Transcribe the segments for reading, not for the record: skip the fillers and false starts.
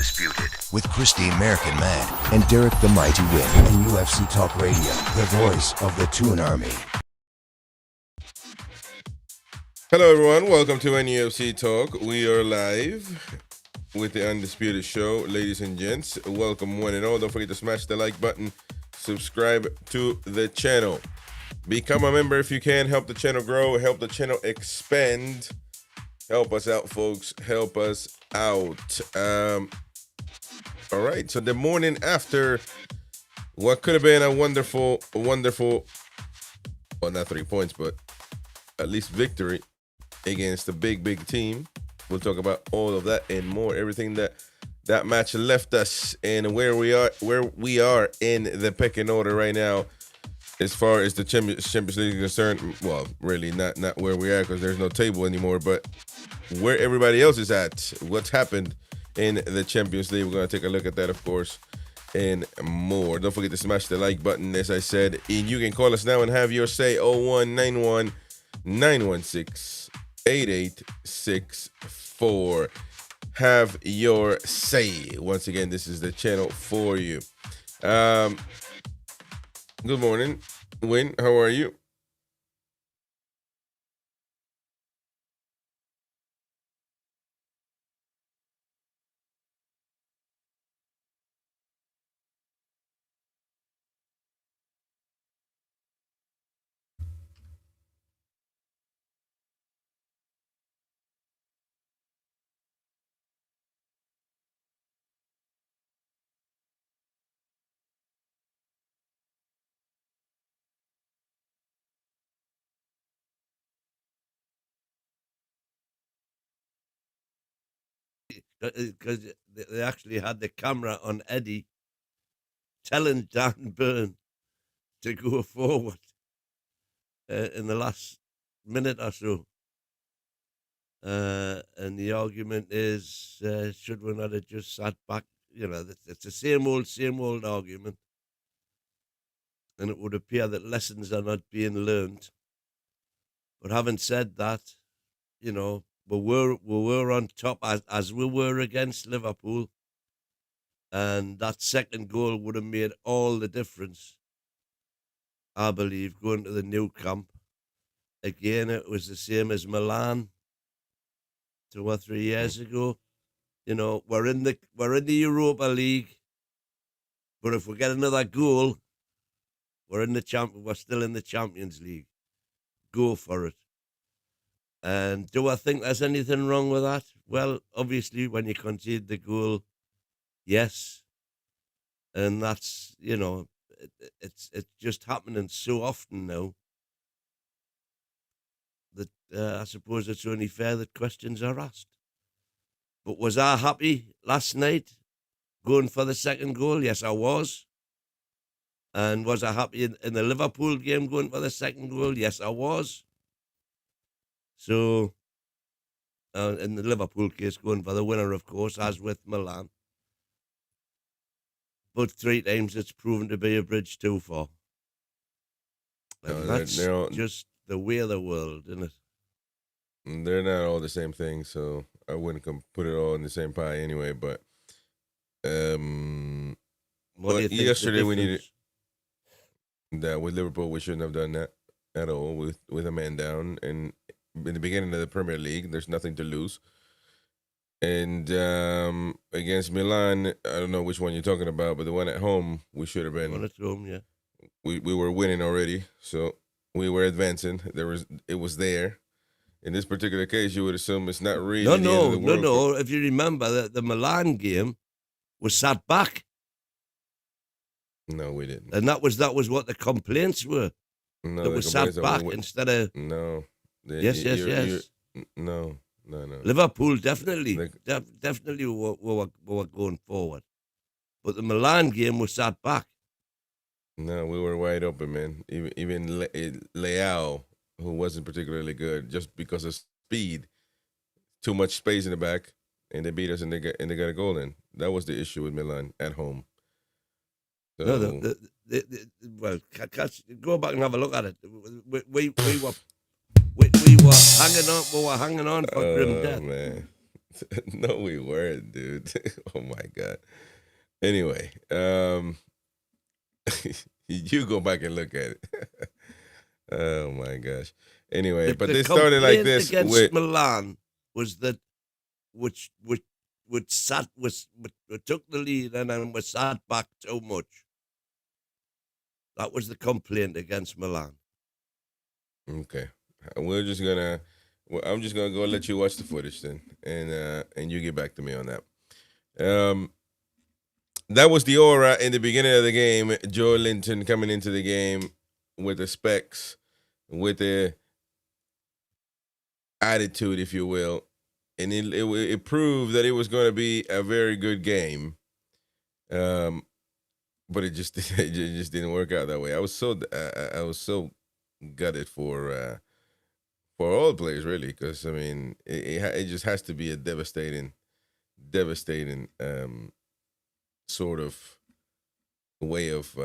Undisputed with Christy American Mad and Derek the Mighty Win on UFC Talk Radio, the voice of the Toon Army. Hello everyone, welcome to NUFC Talk. We are live with the Undisputed Show. Ladies and gents, welcome one and all. Don't forget to smash the like button, subscribe to the channel. Become a member if you can. Help the channel grow, help the channel expand. Help us out, folks. Help us out. All right, so the morning after what could have been a wonderful, well, not 3 points, but at least victory against a big team. We'll talk about all of that and more. Everything that match left us and where we are in the pecking order right now. As far as the Champions League is concerned, well, really not where we are because there's no table anymore, but where everybody else is at, what's happened in the Champions League. We're going to take a look at that, of course, and more. Don't forget to smash the like button, as I said. And you can call us now and have your say, 0191 916 8864. Have your say. Once again, this is the channel for you. Good morning, Win. How are you? Because they actually had the camera on Eddie telling Dan Burn to go forward in the last minute or so. And the argument is, should we not have just sat back? You know, it's the same old argument. And it would appear that lessons are not being learned. But having said that, you know, we were on top as we were against Liverpool, and that second goal would have made all the difference, I believe, going to the new camp. Again, it was the same as Milan 2 or 3 years ago. You know, we're in the Europa League, but if we get another goal, we're still in the Champions League. Go for it. And do I think there's anything wrong with that? Well, obviously, when you concede the goal, yes. And that's, you know, it's just happening so often now that I suppose it's only fair that questions are asked. But was I happy last night going for the second goal? Yes, I was. And was I happy in the Liverpool game going for the second goal? Yes, I was. So, in the Liverpool case, going for the winner, of course, as with Milan. But 3 times it's proven to be a bridge too far. And that's just the way of the world, isn't it? They're not all the same thing, so I wouldn't put it all in the same pie anyway. But yesterday we needed that with Liverpool. We shouldn't have done that at all with a man down. And in the beginning of the Premier League, there's nothing to lose. And against Milan, I don't know which one you're talking about, but the one at home, we should have been. One at home, yeah. We were winning already, so we were advancing. It was there. In this particular case, you would assume it's not really the end of the World No. If you remember, the Milan game was sat back. No, we didn't. And that was what the complaints were. No, it was sat back instead of... No. Yes. No. Liverpool definitely were going forward. But the Milan game was sat back. No, we were wide open, man. Even Leao, who wasn't particularly good, just because of speed, too much space in the back, and they beat us and they got a goal in. That was the issue with Milan at home. So, no, well, go back and have a look at it. We were hanging on for grim death. Man. No, we weren't, dude. Oh my god. Anyway, you go back and look at it. Oh my gosh. Anyway, but The they started like complaint this against with Milan was that which took the lead and then was sat back too much. That was the complaint against Milan. okay. We're just gonna. I'm just gonna go let you watch the footage then, and you get back to me on that. That was the aura in the beginning of the game. Joe Linton coming into the game with the specs, with the attitude, if you will, and it proved that it was going to be a very good game. But it just didn't work out that way. I was so gutted for all players, really, because I mean it just has to be a devastating sort of way of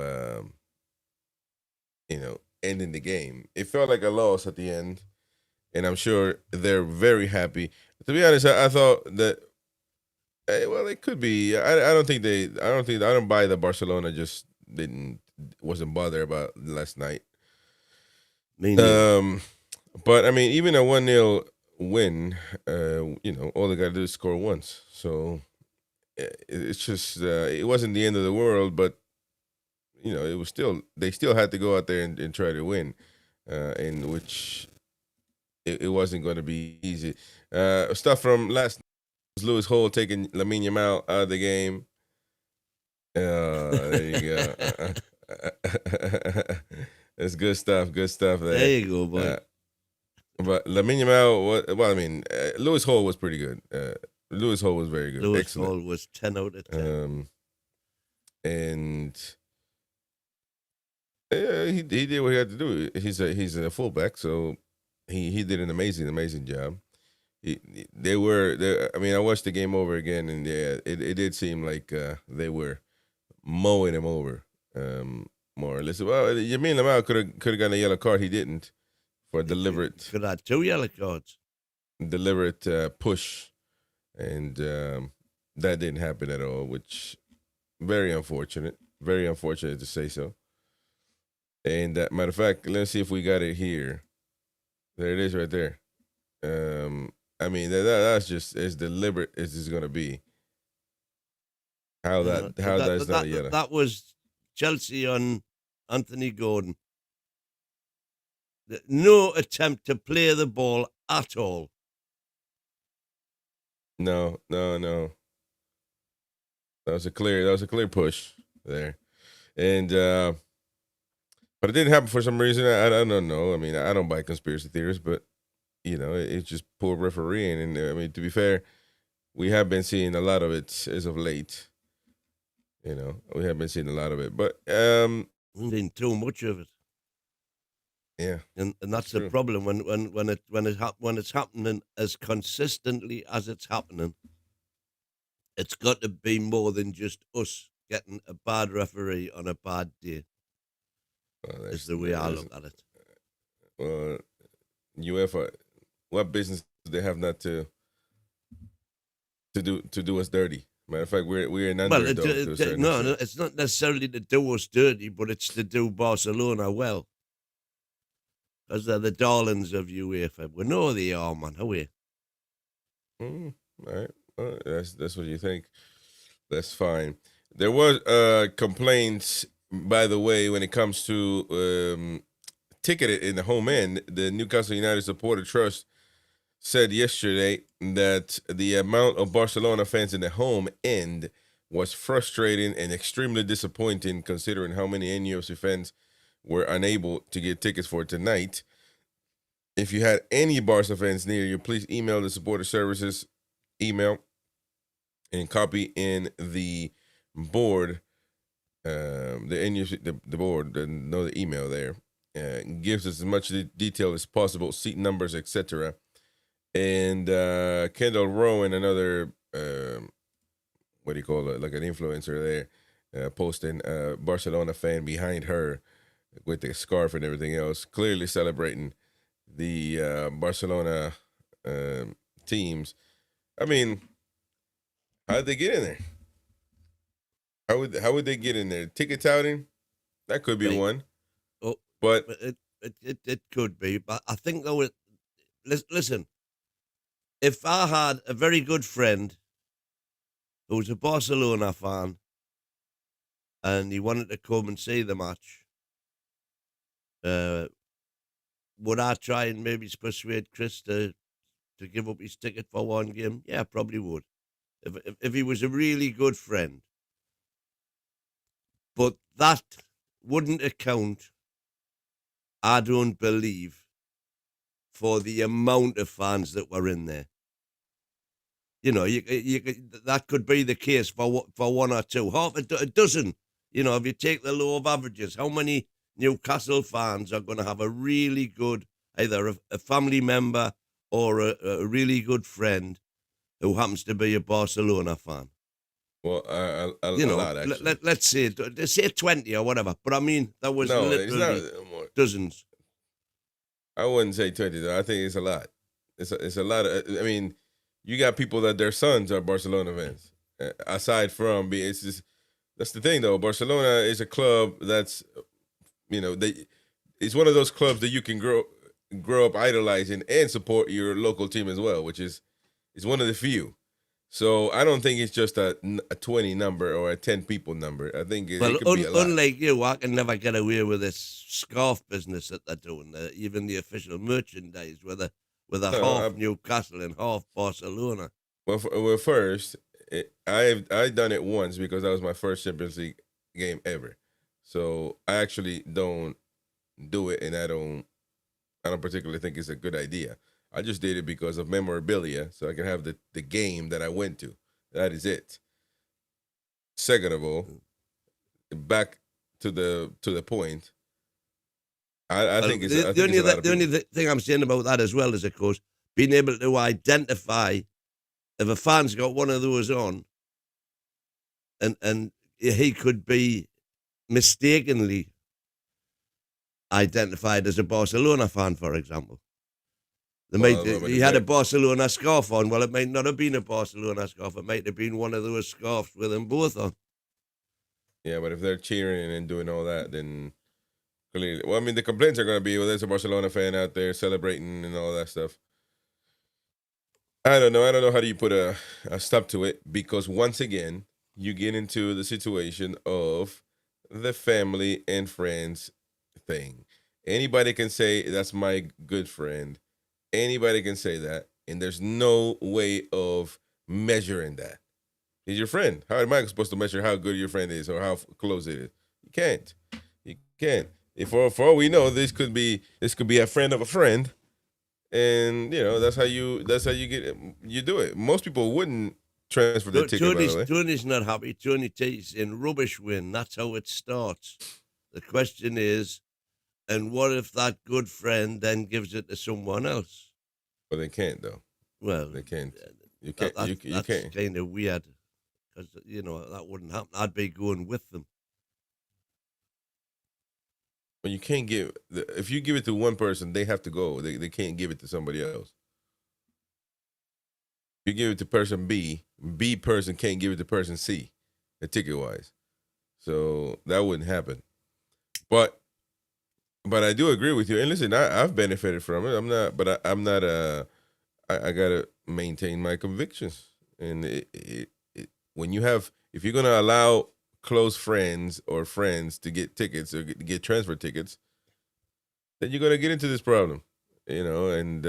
ending the game. It felt like a loss at the end, and I'm sure they're very happy. To be honest, I thought that well, it could be. I don't buy that Barcelona just wasn't bothered about last night. But I mean, even a 1-0 win, all they got to do is score once. So it's just it wasn't the end of the world, but it was they still had to go out there and try to win, in which it wasn't going to be easy. Stuff from last night was Lewis Hall taking Lamine Yamal out of the game. There you go. It's good stuff. Good stuff there. There you go, boy. But Lamine Yamal, Lewis Hall was pretty good. Lewis Hall was very good. Lewis Excellent. Hall was 10 out of 10. And he did what he had to do. He's a fullback, so he did an amazing job. I watched the game over again, and it did seem like they were mowing him over, more or less. Well, Yamin Lamau could have gotten a yellow card. He didn't for deliberate. Could have 2 yellow cards. Deliberate push, and that didn't happen at all, which very unfortunate. Very unfortunate to say so. And matter of fact, let's see if we got it here. There it is, right there. That's just as deliberate as it's gonna be. That's not a yellow. That was Chelsea on Anthony Gordon. No attempt to play the ball at all. No. That was a clear push there, and but it didn't happen for some reason. I don't know. I mean, I don't buy conspiracy theories, but it's just poor refereeing. And to be fair, we have been seeing a lot of it as of late. We have been seeing a lot of it, but Seen too much of it. Yeah, and that's the problem when it's happening as consistently as it's happening. It's got to be more than just us getting a bad referee on a bad day. Well, is the way I look at it. Well, UEFA, what business do they have not to do us dirty? Matter of fact, we're an underdog. No, it's not necessarily to do us dirty, but it's to do Barcelona well. Because they're the darlings of UEFA. We know they are, man. How are we? All right. Well, that's what you think. That's fine. There was complaints, by the way, when it comes to ticketed in the home end. The Newcastle United Supporter Trust said yesterday that the amount of Barcelona fans in the home end was frustrating and extremely disappointing, considering how many NUFC fans were unable to get tickets for tonight. If you had any Barca fans near you, please email the supporter services email and copy in the board, the NUFC, the board, know the email there. Gives us as much detail as possible, seat numbers, etc. And Kendall Rowan, another, what do you call it, like an influencer there, posting Barcelona fan behind her with the scarf and everything else, clearly celebrating the Barcelona teams. I mean, how did they get in there? How would they get in there? Ticket touting? That could be Right. one. Oh, But it could be, but I think though, listen, if I had a very good friend who was a Barcelona fan and he wanted to come and see the match, would I try and maybe persuade Chris to give up his ticket for one game? Yeah, I probably would. If he was a really good friend. But that wouldn't account, I don't believe, for the amount of fans that were in there. You know, that could be the case for one or two, half a dozen. You know, if you take the law of averages, how many Newcastle fans are going to have a really good, either a family member or a really good friend who happens to be a Barcelona fan? well, a lot actually. Let's say 20 or whatever. But I mean, that was No, it's literally not more. dozens. I wouldn't say 20 though. I think it's a lot. It's a lot of. I mean, you got people that their sons are Barcelona fans. Aside from being, it's just that's the thing though. Barcelona is a club that's, it's one of those clubs that you can grow up idolizing and support your local team as well, which is one of the few. So I don't think it's just a 20 number or a 10 people number. I think it could be a lot. Unlike you, I can never get away with this scarf business that they're doing. Even the official merchandise, with a half Newcastle and half Barcelona. Well, first, I done it once because that was my first Champions League game ever. So I actually don't do it, and I don't particularly think it's a good idea. I just did it because of memorabilia, so I can have the game that I went to. That is it. Second of all, back to the point. I think it's the only thing I'm saying about that as well is, of course, being able to identify if a fan's got one of those on, and he could be mistakenly identified as a Barcelona fan, for example. He had a Barcelona scarf on. Well, it might not have been a Barcelona scarf. It might have been one of those scarves with them both on. Yeah, but if they're cheering and doing all that, then clearly, well, I mean, the complaints are going to be, well, there's a Barcelona fan out there celebrating and all that stuff. I don't know how do you put a stop to it, because once again, you get into the situation of the family and friends thing. Anybody can say, that's my good friend. Anybody can say that, and there's no way of measuring that. He's your friend. How am I supposed to measure how good your friend is or how close it is? You can't. You can't. If for all we know, this could be a friend of a friend, and that's how you do it. Most people wouldn't transfer their ticket. By the way, Tony's not happy. Tony T's in rubbish win. That's how it starts. The question is, and what if that good friend then gives it to someone else? Well, they can't though. Well, they can't. You can't. That's can't. Kind of weird, because that wouldn't happen. I'd be going with them. But you can't if you give it to one person, they have to go. They can't give it to somebody else. If you give it to person B person can't give it to person C, ticket wise. So that wouldn't happen. But I do agree with you. And listen, I've benefited from it. I'm not. I gotta maintain my convictions. And when if you're gonna allow close friends or friends to get tickets or get transfer tickets, then you're gonna get into this problem. And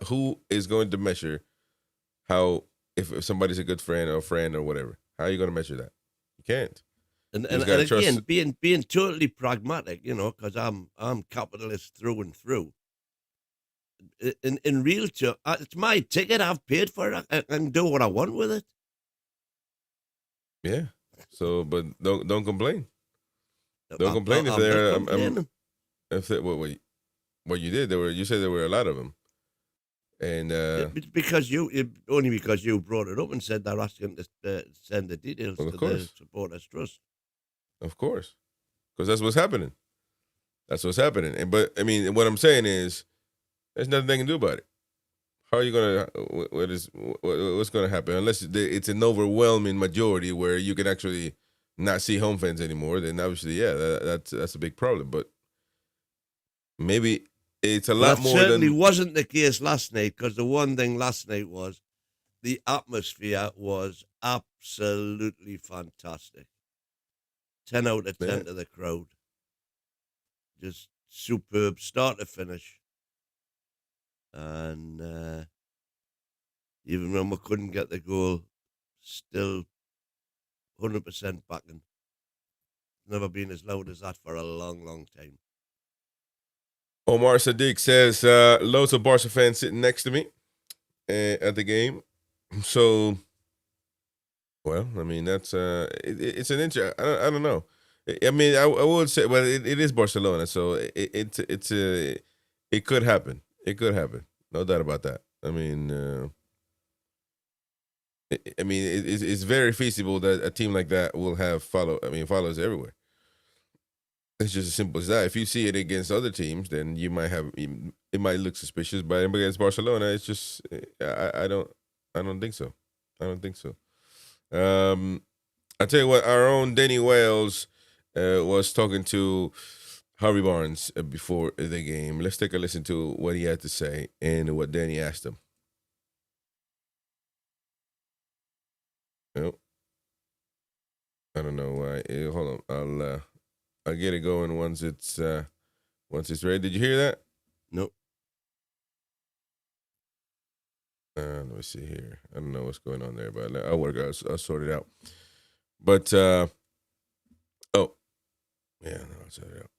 who is going to measure how if somebody's a good friend or whatever? How are you gonna measure that? You can't. And again, being totally pragmatic, because I'm capitalist through and through. In real terms, it's my ticket. I've paid for it. I can do what I want with it. Yeah. So, but don't complain. Don't complain if they're what you did. You said there were a lot of them, and because you brought it up and said they're asking to send the details to the Supporters Trust. Of course, because that's what's happening. But I mean, what I'm saying is, there's nothing they can do about it. How are you gonna? What's gonna happen? Unless it's an overwhelming majority where you can actually not see home fans anymore, then obviously, yeah, that's a big problem. But maybe it's a lot That more certainly than. wasn't the case last night, because the one thing last night was the atmosphere was absolutely fantastic. 10 out of 10 Yeah. to the crowd. Just superb, start to finish. And even when we couldn't get the goal, still 100% backing. Never been as loud as that for a long, long time. Omar Sadiq says loads of Barca fans sitting next to me at the game. So, well, I mean that's it's an interest. I don't know. I mean, I would say, well, it is Barcelona, so it could happen. It could happen, no doubt about that. I mean, it's very feasible that a team like that will have followers everywhere. It's just as simple as that. If you see it against other teams, then you might have it might look suspicious. But against Barcelona, it's just I don't think so. I don't think so. I tell you what, our own Danny Wales was talking to Harvey Barnes before the game. Let's take a listen to what he had to say and what Danny asked him. Oh, I don't know why. Hold on, I'll get it going once it's ready. Did you hear that? Nope. Let me see here. I don't know what's going on there, but I'll work. I'll sort it out. But oh, yeah, no, I'll sort it out.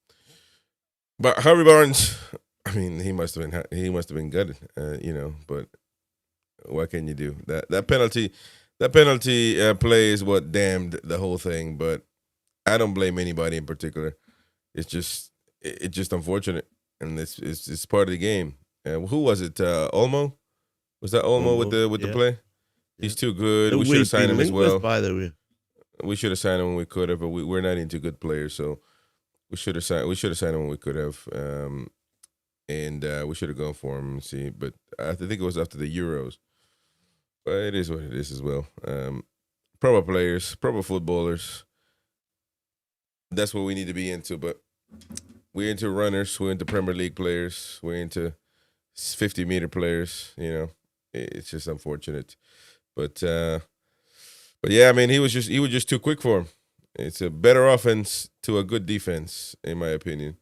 But Harvey Barnes, I mean, he must have been gutted, But what can you do? That penalty play is what damned the whole thing. But I don't blame anybody in particular. It's just unfortunate, and it's part of the game. Who was it? Olmo? Was that Olmo with the play? Yeah. He's too good. We should have signed him as well. By the way, we should have signed him when we could have, but we're not into good players, so we should have signed him when we could have, and we should have gone for him. See, but I think it was after the Euros. But it is what it is as well. Proper players, proper footballers. That's what we need to be into. But we're into runners. We're into Premier League players. We're into 50-meter players. It's just unfortunate. But yeah, I mean, he was just too quick for him. It's a better offense to a good defense, in my opinion.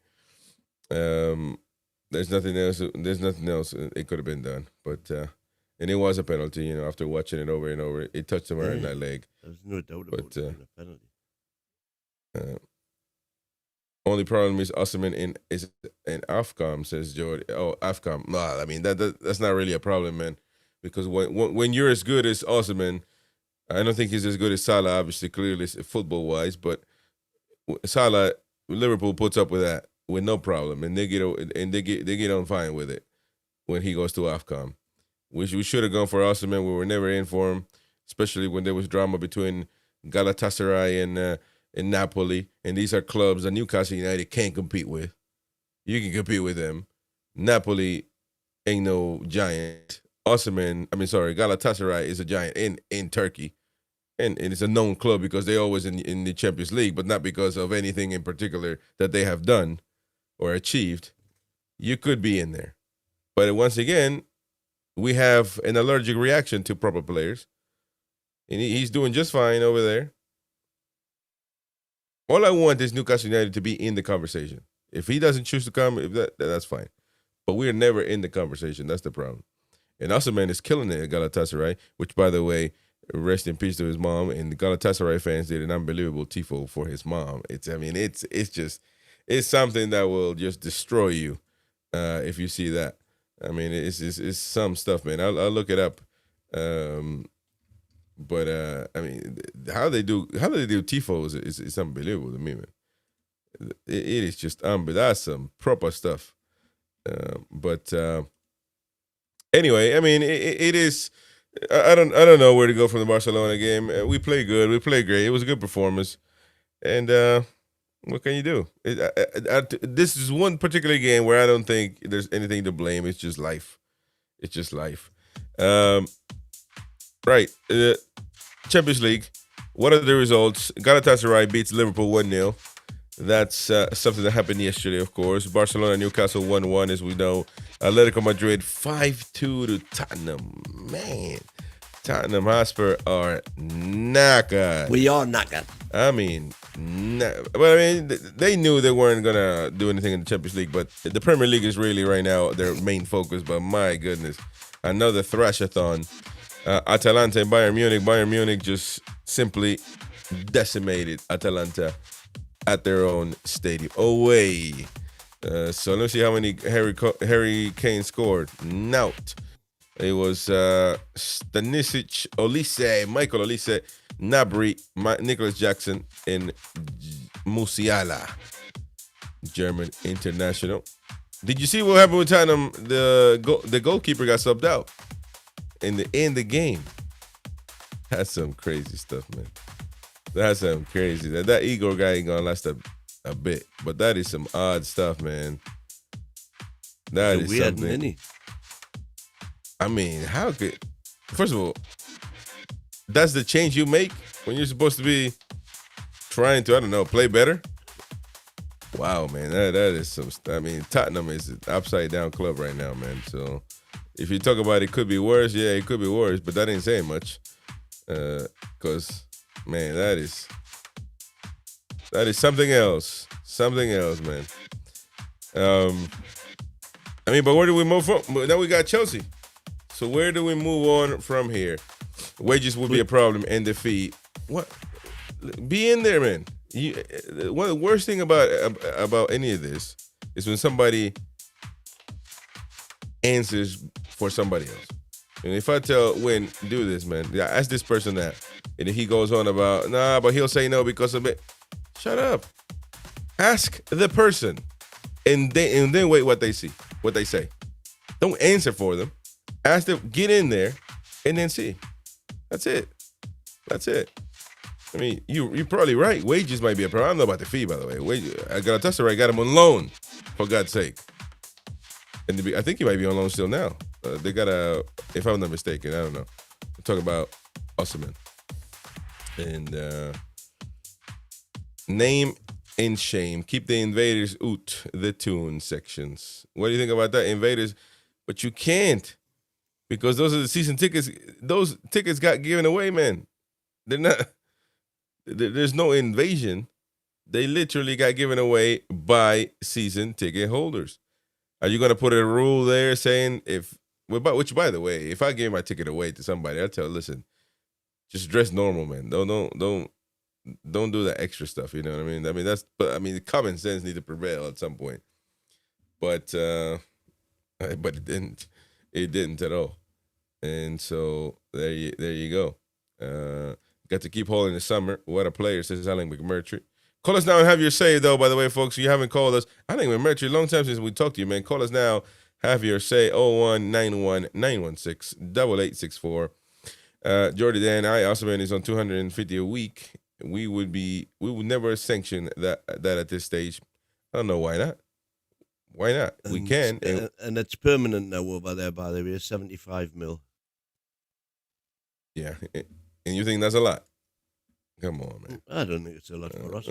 There's nothing else. It could have been done, but and it was a penalty. After watching it over and over, it touched him right in that leg. There's no doubt about it being a penalty. Only problem is Osimhen in AFCON, says Jordy. Oh, AFCON. No, I mean that's not really a problem, man. Because when you're as good as Osimhen, I don't think he's as good as Salah, obviously, clearly football wise, but Salah, Liverpool puts up with that with no problem, and they get on fine with it when he goes to AFCON. We should have gone for Osimhen. We were never in for him, especially when there was drama between Galatasaray and Napoli, and these are clubs that Newcastle United can't compete with. You can compete with them. Napoli ain't no giant. Galatasaray is a giant in Turkey, and it's a known club because they're always in the Champions League, but not because of anything in particular that they have done or achieved. You could be in there. But once again, we have an allergic reaction to proper players, and he's doing just fine over there. All I want is Newcastle United to be in the conversation. If he doesn't choose to come, that's fine. But we're never in the conversation. That's the problem. And Osimhen is killing it at Galatasaray, which, by the way, rest in peace to his mom. And the Galatasaray fans did an unbelievable tifo for his mom. It's something that will just destroy you if you see that. I mean, it's some stuff, man. I'll look it up. But I mean, how they do tifos is unbelievable to me, man. It is just unbelievable. That's some proper stuff. But anyway, I mean, it is. I don't know where to go from the Barcelona game. We played good. We played great. It was a good performance. And what can you do? This is one particular game where I don't think there's anything to blame. It's just life. It's just life. Right. Champions League. What are the results? Galatasaray beats Liverpool 1-0. That's something that happened yesterday, of course. Barcelona, Newcastle 1-1, as we know. Atletico Madrid 5-2 to Tottenham. Man, Tottenham Hotspur are knackered. We are knackered. I mean, but I mean, they knew they weren't gonna do anything in the Champions League. But the Premier League is really right now their main focus. But my goodness, another thrashathon. Atalanta and Bayern Munich. Bayern Munich just simply decimated Atalanta at their own stadium. Away. So let's see how many Harry Kane scored. Nout. It was Stanisic, Olise, Michael Olise, Gnabry, Nicholas Jackson, and Musiala, German international. Did you see what happened with Tottenham? The goalkeeper got subbed out in the game. That's some crazy stuff, man. That's some crazy. That Igor guy ain't gonna last a bit, but that is some odd stuff, man. That is weird, something. Many. I mean, how could? First of all, that's the change you make when you're supposed to be trying to, I don't know, play better. Wow, man, that is some. I mean, Tottenham is an upside down club right now, man. So if you talk about it could be worse, yeah, it could be worse, but that ain't saying much, because man, that is something else. Something else, man. I mean, but where do we move from? Now we got Chelsea. So where do we move on from here? Wages would be a problem and the fee. What? Be in there, man. One of the worst thing about any of this is when somebody answers for somebody else. And if I tell Win, do this, man, ask this person that, and if he goes on about, nah, but he'll say no because of it. Shut up. Ask the person, and then wait what they say. Don't answer for them. Ask them, get in there, and then see. That's it. I mean, you're probably right. Wages might be a problem. I don't know about the fee, by the way. Galatasaray got him on loan, for God's sake. And I think he might be on loan still now. They got if I'm not mistaken, I don't know. I'm talking about Osimhen. And name and shame. Keep the invaders out the Toon sections. What do you think about that, invaders? But you can't. Because those are the season tickets. Those tickets got given away, man. They're not. There's no invasion. They literally got given away by season ticket holders. Are you gonna put a rule there saying which by the way, if I gave my ticket away to somebody, I'd tell, listen, just dress normal, man. Don't do that extra stuff. You know what I mean? The common sense needs to prevail at some point. But it didn't. It didn't at all. And so there you go. Got to keep holding the summer. What a player, says Alan McMurtry. Call us now and have your say, though, by the way, folks. You haven't called us. Alan McMurtry, long time since we talked to you, man. Call us now. Have your say. 0191-916-8864. Jordy Dan, Osimhen is on $250 a week. We would never sanction that at this stage. I don't know why not. Why not? We can. And it's permanent now over there, by the way, 75 mil. Yeah. And you think that's a lot? Come on, man. I don't think it's a lot for us.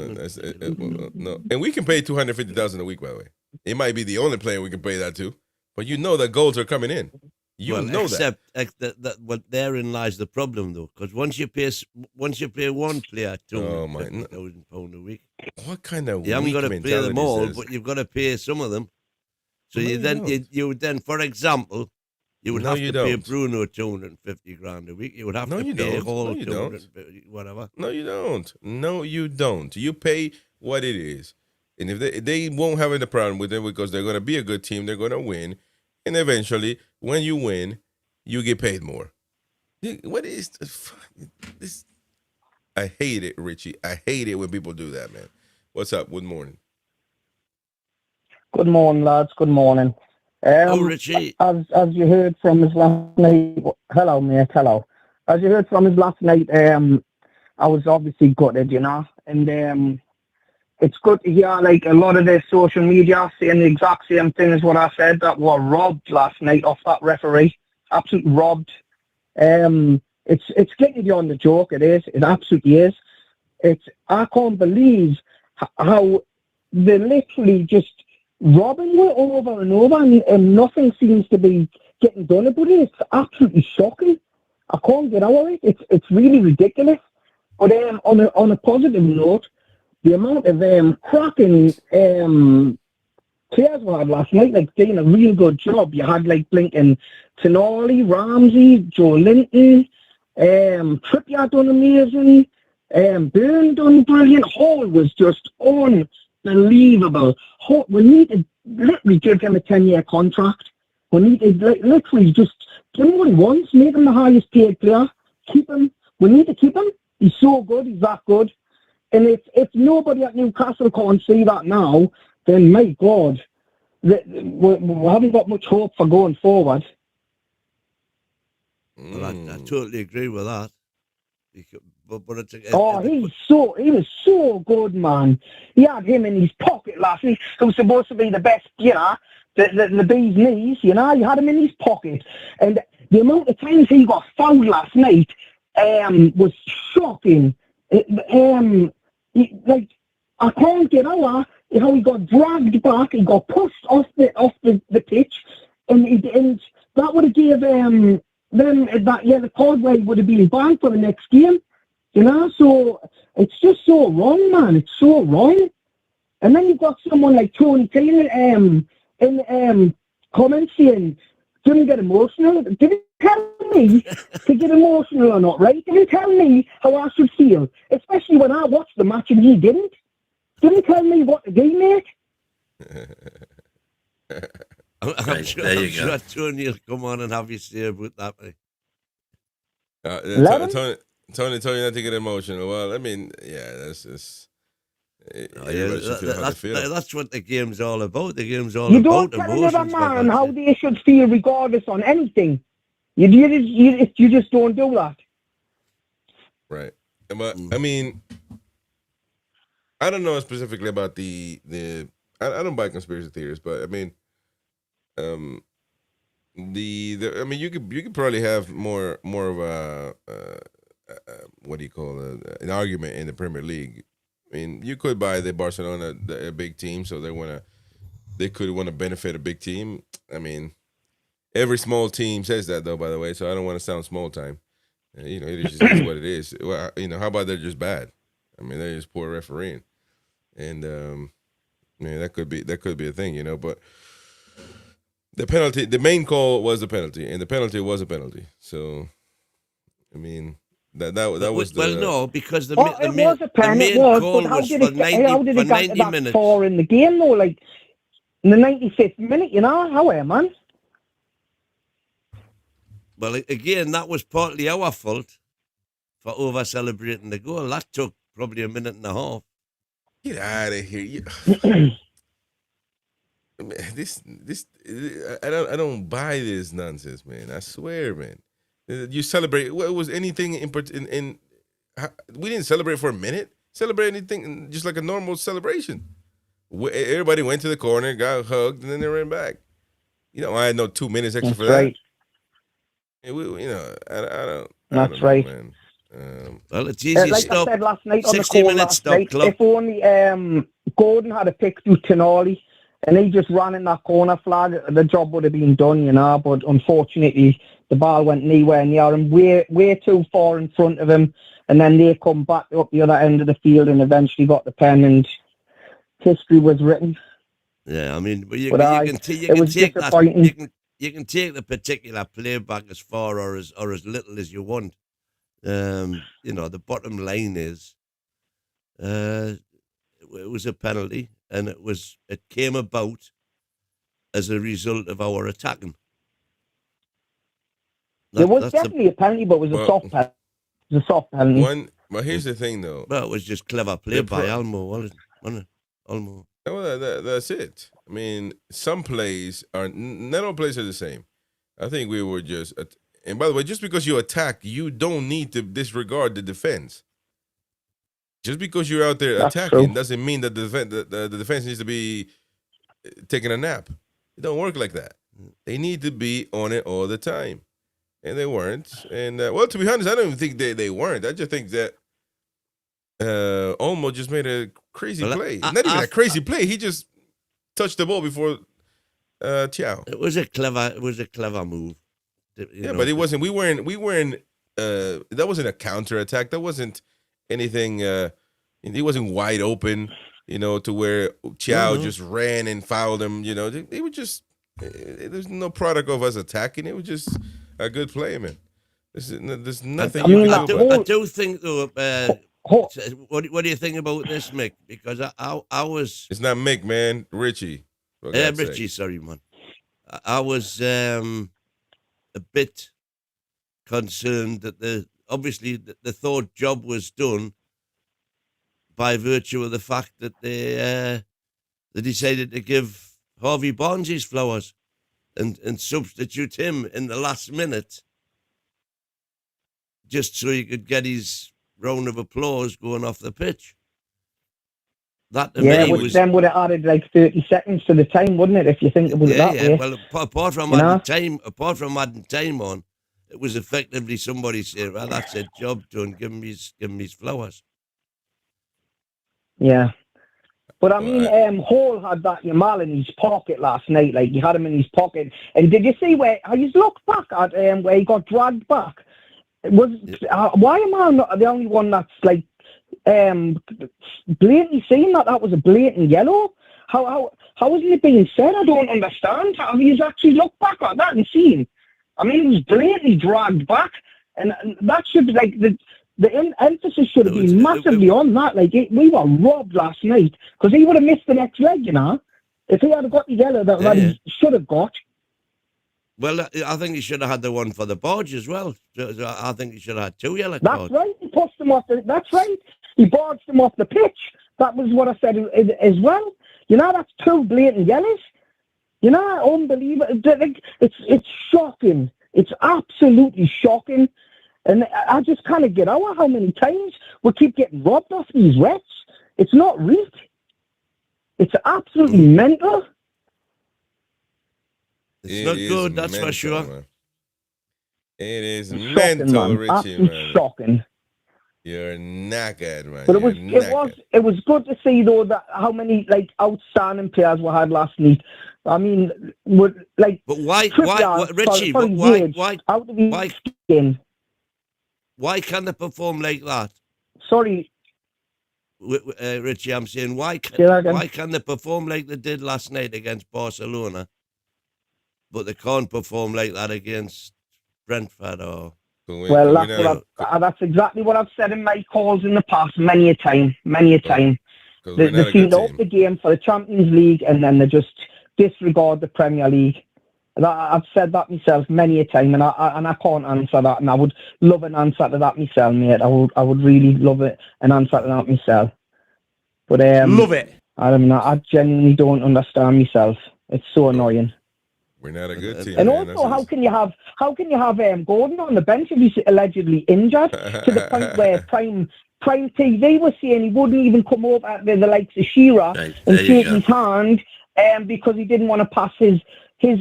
No. And we can pay $250,000 a week, by the way. It might be the only player we can pay that to. But you know that goals are coming in. Except what therein lies the problem, though, because once you pay one player £250,000 a week, what kind of you haven't got to pay them all, but you've got to pay some of them. So you would then, for example, you would have to pay Bruno $250,000 a week. You would have to pay Hall whatever. No, you don't. No, you don't. You pay what it is, and if they won't have any problem with it because they're going to be a good team, they're going to win. And eventually, when you win, you get paid more. What is this? I hate it, Richie. I hate it when people do that, man. What's up? Good morning. Good morning, lads. Good morning. Richie. As you heard from his last night, hello, mate. Hello. As you heard from his last night, I was obviously gutted, you know, and it's good to hear, like, a lot of their social media saying the exact same thing as what I said, that were robbed last night off that referee absolutely robbed. It's getting beyond the joke. It is. It absolutely is. I can't believe how they're literally just robbing you over and over, and nothing seems to be getting done about it. It's absolutely shocking. I can't get over it. It's really ridiculous. But on a positive note, the amount of cracking players we had last night, like doing a real good job. You had like blinking Toon Ramsey, Joe Linton, Trippier done amazing, Byrne done brilliant. Hall was just unbelievable. We need to literally give him a 10-year contract. We need to literally just give him what he wants, make him the highest paid player, keep him. We need to keep him. He's so good, he's that good. And if nobody at Newcastle can't see that now, then my God, we haven't got much hope for going forward. Well, I totally agree with that. But he was so good, man. He had him in his pocket last week. He was supposed to be the best, the bee's knees, He had him in his pocket. And the amount of times he got fouled last night was shocking. I can't get over how he got dragged back, he got pushed off the pitch, and that would have gave them the Causeway would have been banned for the next game, So it's just so wrong, man. It's so wrong. And then you've got someone like Tony Taylor in comments saying, "Didn't get emotional." Didn't tell me to get emotional or not, right? Didn't tell me how I should feel, especially when I watched the match and he didn't. Didn't tell me what to do, mate. I'm sure Tony will come on and have you say about that, mate. Tony told you not to get emotional. Well, I mean, yeah, that's just... That's what the game's all about. The game's all you about emotions. You don't tell another man how they should feel regardless on anything. You just don't do that. Right. But, I mean... I don't know specifically about the I don't buy conspiracy theories, but I mean, I mean you could probably have more of a what do you call an argument in the Premier League. I mean, you could buy the Barcelona a big team, so they could want to benefit a big team. I mean, every small team says that though, by the way. So I don't want to sound small time. It is just what it is. Well, how about they're just bad? I mean, they're just poor refereeing. And that could be a thing, but the penalty, the main call was the penalty, and the penalty was a penalty. So, I mean, that was no, because the main call was for 90 minutes. Four in the game though, like in the 95th minute, how man? Well, again, that was partly our fault for over celebrating the goal. That took probably a minute and a half. Get out of here! I don't buy this nonsense, man. I swear, man. You celebrate. What was anything in we didn't celebrate for a minute. Celebrate anything just like a normal celebration. Everybody went to the corner, got hugged, and then they ran back. I had no 2 minutes extra for that. I don't. That's right. Man. Well, it's easy. Like I said last night on the 60 call minutes last night, if only Gordon had a pick through Toon Army and he just ran in that corner flag, the job would have been done, But unfortunately, the ball went nowhere near him, way too far in front of him, and then they come back up the other end of the field and eventually got the pen, and history was written. Yeah, I mean, you can take the particular play back as far or as little as you want. The bottom line is, it was a penalty, and it came about as a result of our attacking. There was definitely a penalty, but it was a soft penalty. It was a soft penalty. But here's the thing, though. Well, it was just clever play by Almo, wasn't it? Almo. Well, that's it. I mean, some plays not all plays are the same. I think we were just. And by the way, just because you attack, you don't need to disregard the defense. Just because you're out there attacking doesn't mean that the defense needs to be taking a nap. It don't work like that. They need to be on it all the time. and they weren't. And well, to be honest, I don't even think they weren't. I just think that Olmo just made a crazy play. Not even a crazy play. He just touched the ball before Thiago. It was a clever move. But it wasn't. We weren't. That wasn't a counterattack. That wasn't anything. He wasn't wide open. To where Thiago just ran and fouled him. They were just. There's no product of us attacking. It was just a good play, man. There's nothing. I do think though. What do you think about this, Mick? Because I was. It's not Mick, man. Richie. Richie, sorry, man. I was a bit concerned that obviously the thought job was done by virtue of the fact that they decided to give Harvey Barnes his flowers and substitute him in the last minute just so he could get his round of applause going off the pitch. That to me which then would have added like 30 seconds to the time, wouldn't it? If you think about it that way. Well, apart from adding time on, it was effectively somebody saying, "Well, that's a job done. Give him his flowers." Yeah, but I mean, Hall had that Yamal in his pocket last night. Like he had him in his pocket. And did you see where? How you looked back at where he got dragged back? Why am I not the only one that's like blatantly saying that was a blatant yellow? How isn't it being said? I don't understand. Have you actually looked back at that and seen? I mean, he was blatantly dragged back, and that should be like the emphasis should have been massively on that. Like we were robbed last night because he would have missed the next leg. If he had got the yellow that he should have got. Well, I think he should have had the one for the barge as well. I think he should have had 2 yellow cards. That's right. He pushed him off. That's right. He barged him off the pitch. That was what I said as well. That's 2 blatant yellows. Unbelievable. It's shocking. It's absolutely shocking. And I just can't get over how many times we keep getting robbed off these refs. It's not right. It's absolutely mental. It's not good, that's mental, for sure. Man. It is shocking, mental, man. Richie, absolutely man. Shocking. You're knackered, man. But it was good to see though that how many outstanding players we had last night. I mean, But why, Richie? Why can't they perform like that? Sorry, Richie, I'm saying why can they perform like they did last night against Barcelona, but they can't perform like that against Brentford or? Well, that's exactly what I've said in my calls in the past many a time. They seem to up the game for the Champions League and then they just disregard the Premier League. I've said that myself many a time, and I can't answer that. And I would love an answer to that myself, mate. I would really love an answer to that myself. But love it. I mean, I genuinely don't understand myself. It's so annoying. We're not a good team. And also, how can you have Gordon on the bench if he's allegedly injured to the point where Prime TV was saying he wouldn't even come over at the likes of Shearer and shake his hand because he didn't want to pass his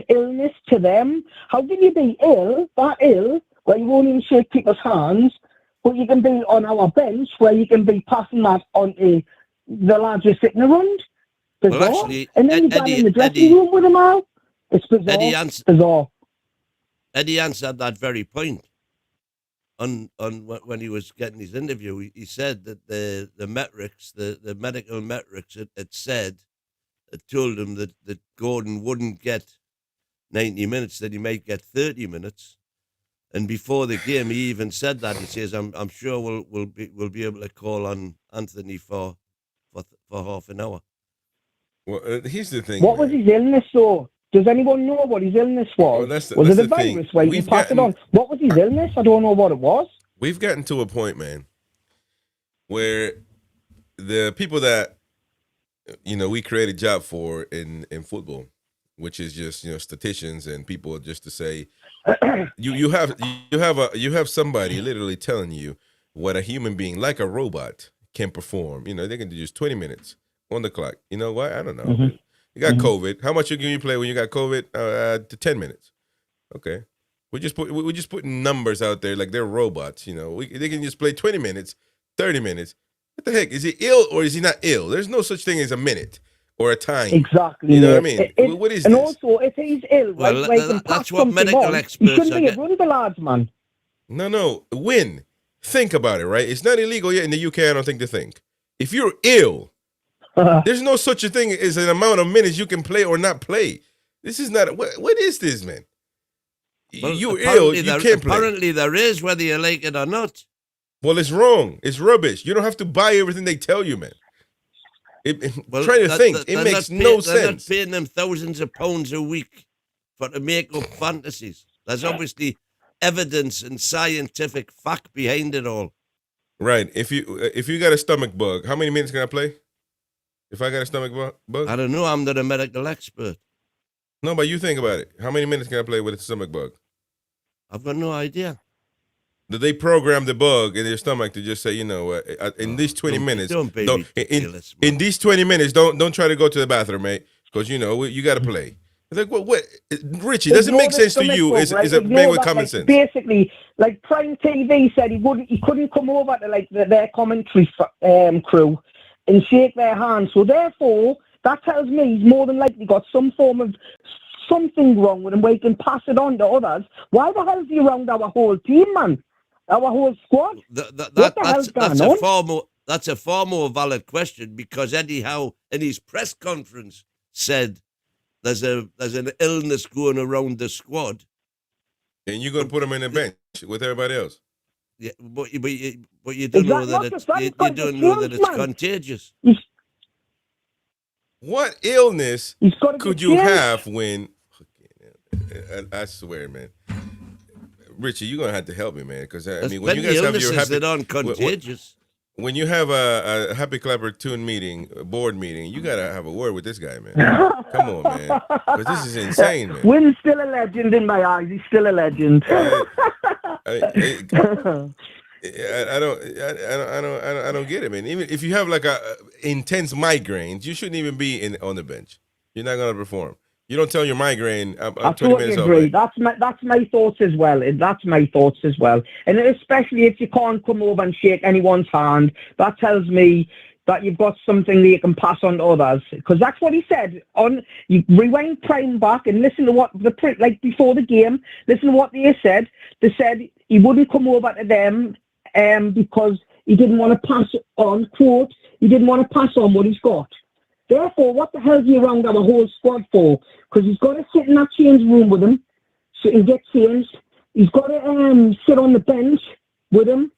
illness to them. How can you be that ill, where you won't even shake people's hands, but you can be on our bench where you can be passing that on to the lads who are sitting around? Bizarre. Well, actually, and then you got in the dressing room with them all. It's bizarre. Bizarre. Eddie answered that very point on when he was getting his interview. He said that the metrics, the medical metrics, it told him that Gordon wouldn't get 90 minutes, that he might get 30 minutes. And before the game, he even said that. He says, "I'm sure we'll be able to call on Anthony for half an hour." Well, here's the thing. What was his illness, though? Does anyone know what his illness was? Was it a virus where you pass it on? What was his illness? I don't know what it was. We've gotten to a point, man, where the people that we create a job for in football, which is just statisticians and people just to say you have somebody literally telling you what a human being like a robot can perform. They can do just 20 minutes on the clock. You know what? I don't know. Mm-hmm. You got COVID. How much can you play when you got COVID? To 10 minutes. Okay. We're just putting numbers out there like they're robots. You know, they can just play 20 minutes, 30 minutes. What the heck? Is he ill or is he not ill? There's no such thing as a minute or a time. Exactly. You know what I mean? What is and this? Also, if he's ill, Well, that's what medical experts he shouldn't be are a rugby lads, man. No. Win. Think about it, right? It's not illegal yet in the UK, I don't think, to think. If you're ill, there's no such a thing as an amount of minutes you can play or not play. This is not... What is this, man? Well, you're ill, you can't play. Apparently there is, whether you like it or not. Well, it's wrong. It's rubbish. You don't have to buy everything they tell you, man. Try to think. It makes no sense. They're not paying them thousands of pounds a week to make up fantasies. There's obviously evidence and scientific fact behind it all. Right. If you got a stomach bug, how many minutes can I play? If I got a stomach bug? I don't know. I'm not a medical expert. No, but you think about it. How many minutes can I play with a stomach bug? I've got no idea. Did they program the bug in your stomach to just say, you know, in these 20 minutes, in these 20 minutes, don't try to go to the bathroom, mate, because you know you got to play. It's like what? Richie, does it make sense to you? Is a man with common sense? Basically, like Prime TV said, he couldn't come over to like their commentary crew and shake their hands. So therefore, that tells me he's more than likely got some form of something wrong with him where he can pass it on to others. Why the hell is he around our whole team, man? Our whole squad? That's a far more valid question, because Eddie Howe in his press conference said there's an illness going around the squad. And you're going to put him in the bench with everybody else? Yeah, but you don't know that it's contagious. What illness could you have when... I swear, man. Richie, you're gonna have to help me, man, because when you guys have your contagious. When you have a Happy Clapper Toon board meeting, you gotta have a word with this guy, man. Come on, man, because this is insane, man. Wynn's still a legend in my eyes. He's still a legend. I don't get it, man. Even if you have like a intense migraines, you shouldn't even be on the bench. You're not gonna perform. You don't tell your migraine. I'm 20 totally minutes agree. off. That's my thoughts as well. And especially if you can't come over and shake anyone's hand, that tells me that you've got something that you can pass on to others. Because that's what he said. You rewind Prime back and listen to what before the game. Listen to what they said. They said he wouldn't come over to them because he didn't want to pass on. Quote: he didn't want to pass on what he's got. Therefore, what the hell is he around our whole squad for? Because he's got to sit in that change room with him so he can get changed. He's got to sit on the bench with him,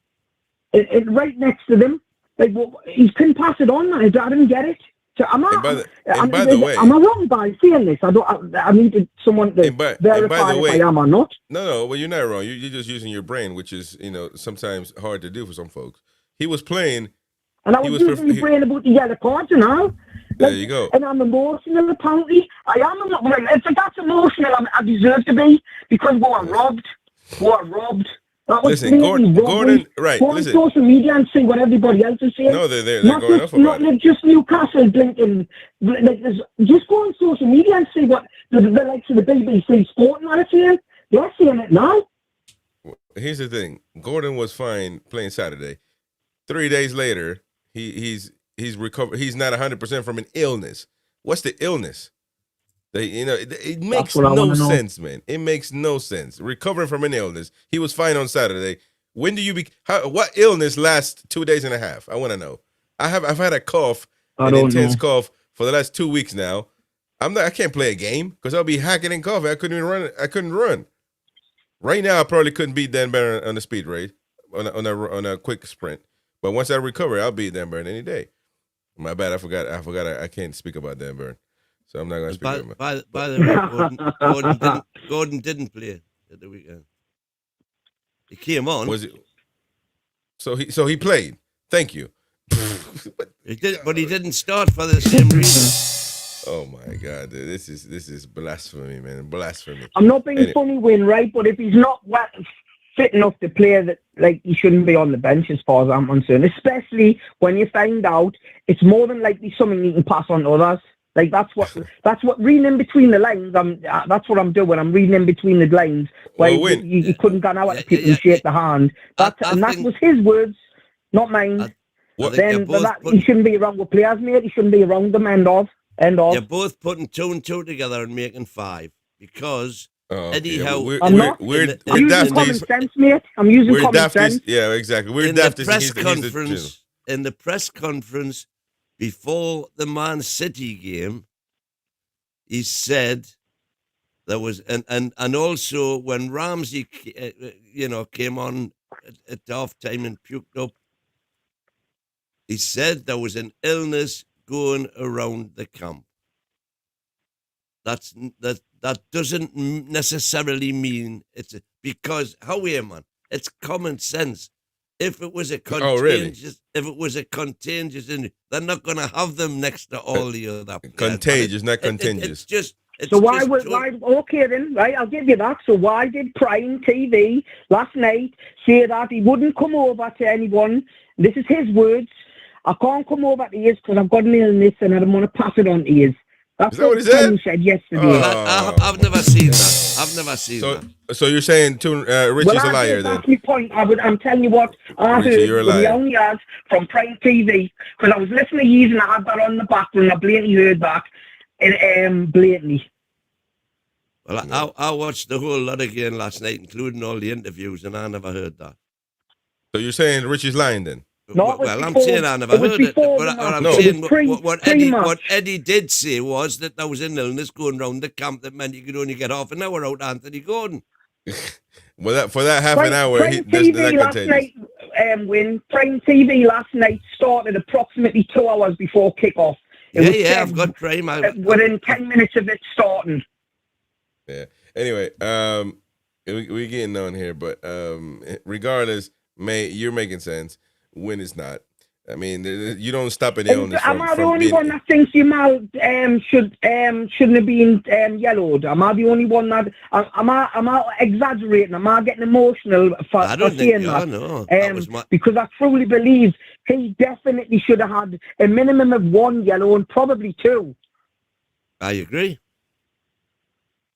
right next to them. Like, he couldn't pass it on. I didn't get it. So am I wrong by saying this? I needed someone to verify if I am or not. No, well, you're not wrong. You're just using your brain, which is, sometimes hard to do for some folks. He was playing. And I was using my brain about the yellow cards and all. There you go. And I'm emotional, apparently. I am. If that's emotional, I deserve to be, because we were robbed. That was Gordon, right. Go on social media and see what everybody else is saying. No, they're going off about it. Not just Newcastle blinking. Just go on social media and see what the likes of the BBC Sporting are saying. They're saying it now. Here's the thing. Gordon was fine playing Saturday. 3 days later, he's recovered. He's not 100% from an illness. What's the illness? It makes no sense, man. It makes no sense. Recovering from an illness. He was fine on Saturday. When do you what illness lasts 2 days and a half? I want to know. I've had a cough, an intense cough for the last 2 weeks now. I can't play a game because I'll be hacking and coughing. I couldn't run. Right now, I probably couldn't beat Dan Barron on the speed race on a quick sprint. But once I recover, I'll beat Dan Barron any day. My bad. I forgot. I can't speak about Dan Barron, so I'm not going to speak about him. By the way, Gordon didn't play at the weekend. He came on. Was it? So he played. Thank you. He did, but he didn't start for the same reason. Oh my God, dude. This is blasphemy, man. Blasphemy. I'm not being funny, Win, right? But if he's not fit enough to play, that he shouldn't be on the bench as far as I'm concerned, especially when you find out it's more than likely something you can pass on to others. Like that's what reading in between the lines. That's what I'm doing. I'm reading in between the lines. Where you couldn't go out to people and shake the hand. That was his words, not mine. He shouldn't be around with players, mate. He shouldn't be around them. End of. You're both putting 2 and 2 together and making 5 because Eddie Howe. I'm using common sense, mate. I'm using common sense. Yeah, exactly. We're in the press conference before the Man City game, he said there was, and also when Ramsey, came on at half time and puked up, he said there was an illness going around the camp. That doesn't necessarily mean because man, it's common sense. If it was a contagious, they're not going to have them next to all the other players. Contagious, not contagious. Why? Okay then, right? I'll give you that. So why did Prime TV last night say that he wouldn't come over to anyone? This is his words. I can't come over to his because I've got an illness and I don't want to pass it on to his. That's what he said yesterday. I've never seen that. So you're saying Richie's a liar then? That's my point. I'm telling you what I heard from the only ads from Prime TV because I was listening to you and I had that on the background. I blatantly heard that. Blatantly. Well, I watched the whole lot again last night, including all the interviews, and I never heard that. So you're saying Richie's lying then? No, I'm saying I never heard it. But I'm saying what Eddie did say was that there was an illness going around the camp that meant you could only get half an hour out Anthony Gordon. Well, for that half an hour, Prime TV last night, Prime TV last night started approximately 2 hours before kickoff. I've got Prime. Within 10 minutes of it starting. Yeah. Anyway, we're getting on here, but regardless, you're making sense. When it's not. I mean, you don't stop an illness am I the only one that thinks Yamal shouldn't have been yellowed? Am I the only one that... Am I exaggerating? Am I getting emotional for saying that? No. Because I truly believe he definitely should have had a minimum of 1 yellow and probably 2. I agree.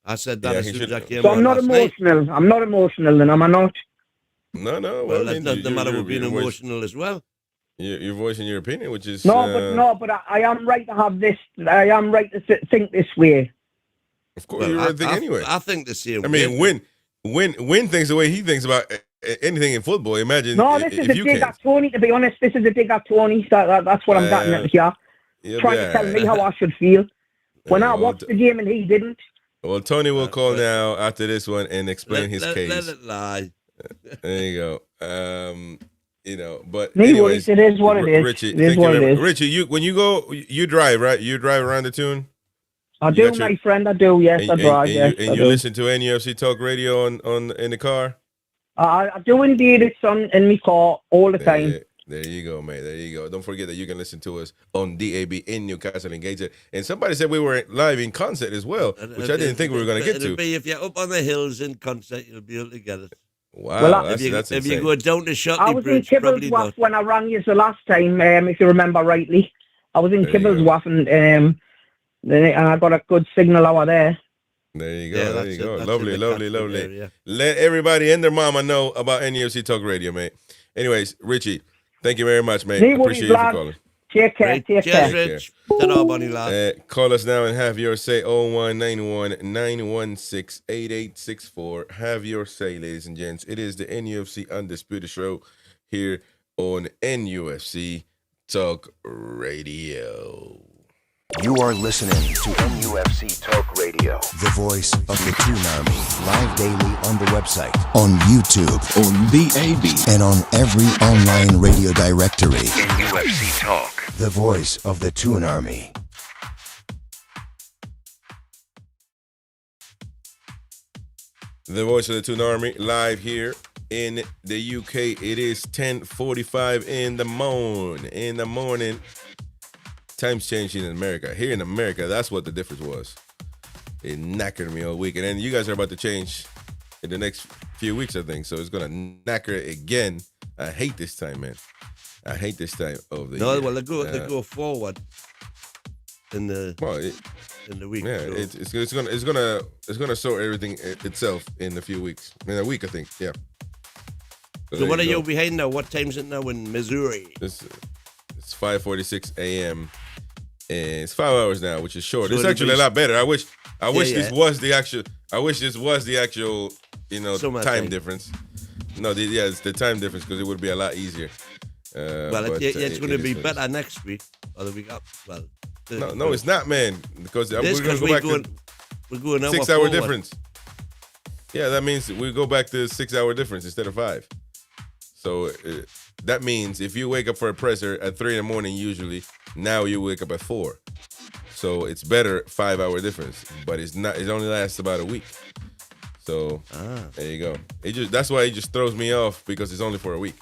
I said that as soon as I came so on I'm not emotional. Night. I'm not emotional, then am I not? No. Well, that's not the matter with being emotional as well. You're voicing your opinion, which is... but I am right to have this... I am right to think this way. Of course, you're right to think anyway. I think the same way. I mean, Win thinks the way he thinks about anything in football. Imagine this is a dig at Tony, to be honest. This is a dig at Tony. That's what I'm getting at here. Trying to tell me how I should feel. When I watched the game and he didn't. Well, Tony will call now after this one and explain his case. Let it lie. There you go. But anyways, it is what it is. Richie, it is what it is. Richie, when you go, you drive, right? You drive around the Toon? I do, my friend. I do. Yes, I drive. And you listen to NUFC Talk Radio in the car? I do indeed. It's on in my car all the time. There you go, mate. There you go. Don't forget that you can listen to us on DAB in Newcastle and Gateshead. And somebody said we were live in concert as well, which I didn't think we were going to get to. If you're up on the hills in concert, you'll be able to get it. Wow, well, if you go down to Shotley I was Bridge, in Kibblesworth when I rang you the last time, if you remember rightly. I was in Kibblesworth and I got a good signal over there. There you go. There you go. Lovely. Area. Let everybody and their mama know about NUFC Talk Radio, mate. Anyways, Richie, thank you very much, mate. Appreciate you for calling. Take care. Take care. Rich. Ta-da, bunny lad. Call us now and have your say. 0191-916-8864. Have your say, ladies and gents. It is the NUFC Undisputed Show here on NUFC Talk Radio. You are listening to NUFC Talk Radio, the voice of the Toon Army. Live daily on the website, on YouTube, on DAB, and on every online radio directory. NUFC Talk, the voice of the Toon Army. The voice of the Toon Army, live here in the UK. It is 10:45 in the morning. Time's changing in America. Here in America, that's what the difference was. It knackered me all week. And then you guys are about to change in the next few weeks, I think. So it's going to knacker again. I hate this time, man. I hate this time of the year. Well, they go forward. in the week. Yeah, so. it's gonna sort everything itself in a few weeks. In a week, I think. Yeah. So what are you behind now? What time's it now in Missouri? It's 5:46 a.m. and it's 5 hours now, which is short. So it's actually a lot better. I wish this was the actual. I wish this was the actual, time difference. No, it's the time difference because it would be a lot easier. It's going to be better next week or the week up. Well, no, it's not, man. Because we're going to go back to we're going 6 hour difference. Yeah, that means we go back to 6 hour difference instead of 5. So that means if you wake up for a presser at 3 a.m, usually now you wake up at 4. So it's better 5 hour difference, but it's not. It only lasts about a week. So there you go. That's why it just throws me off because it's only for a week.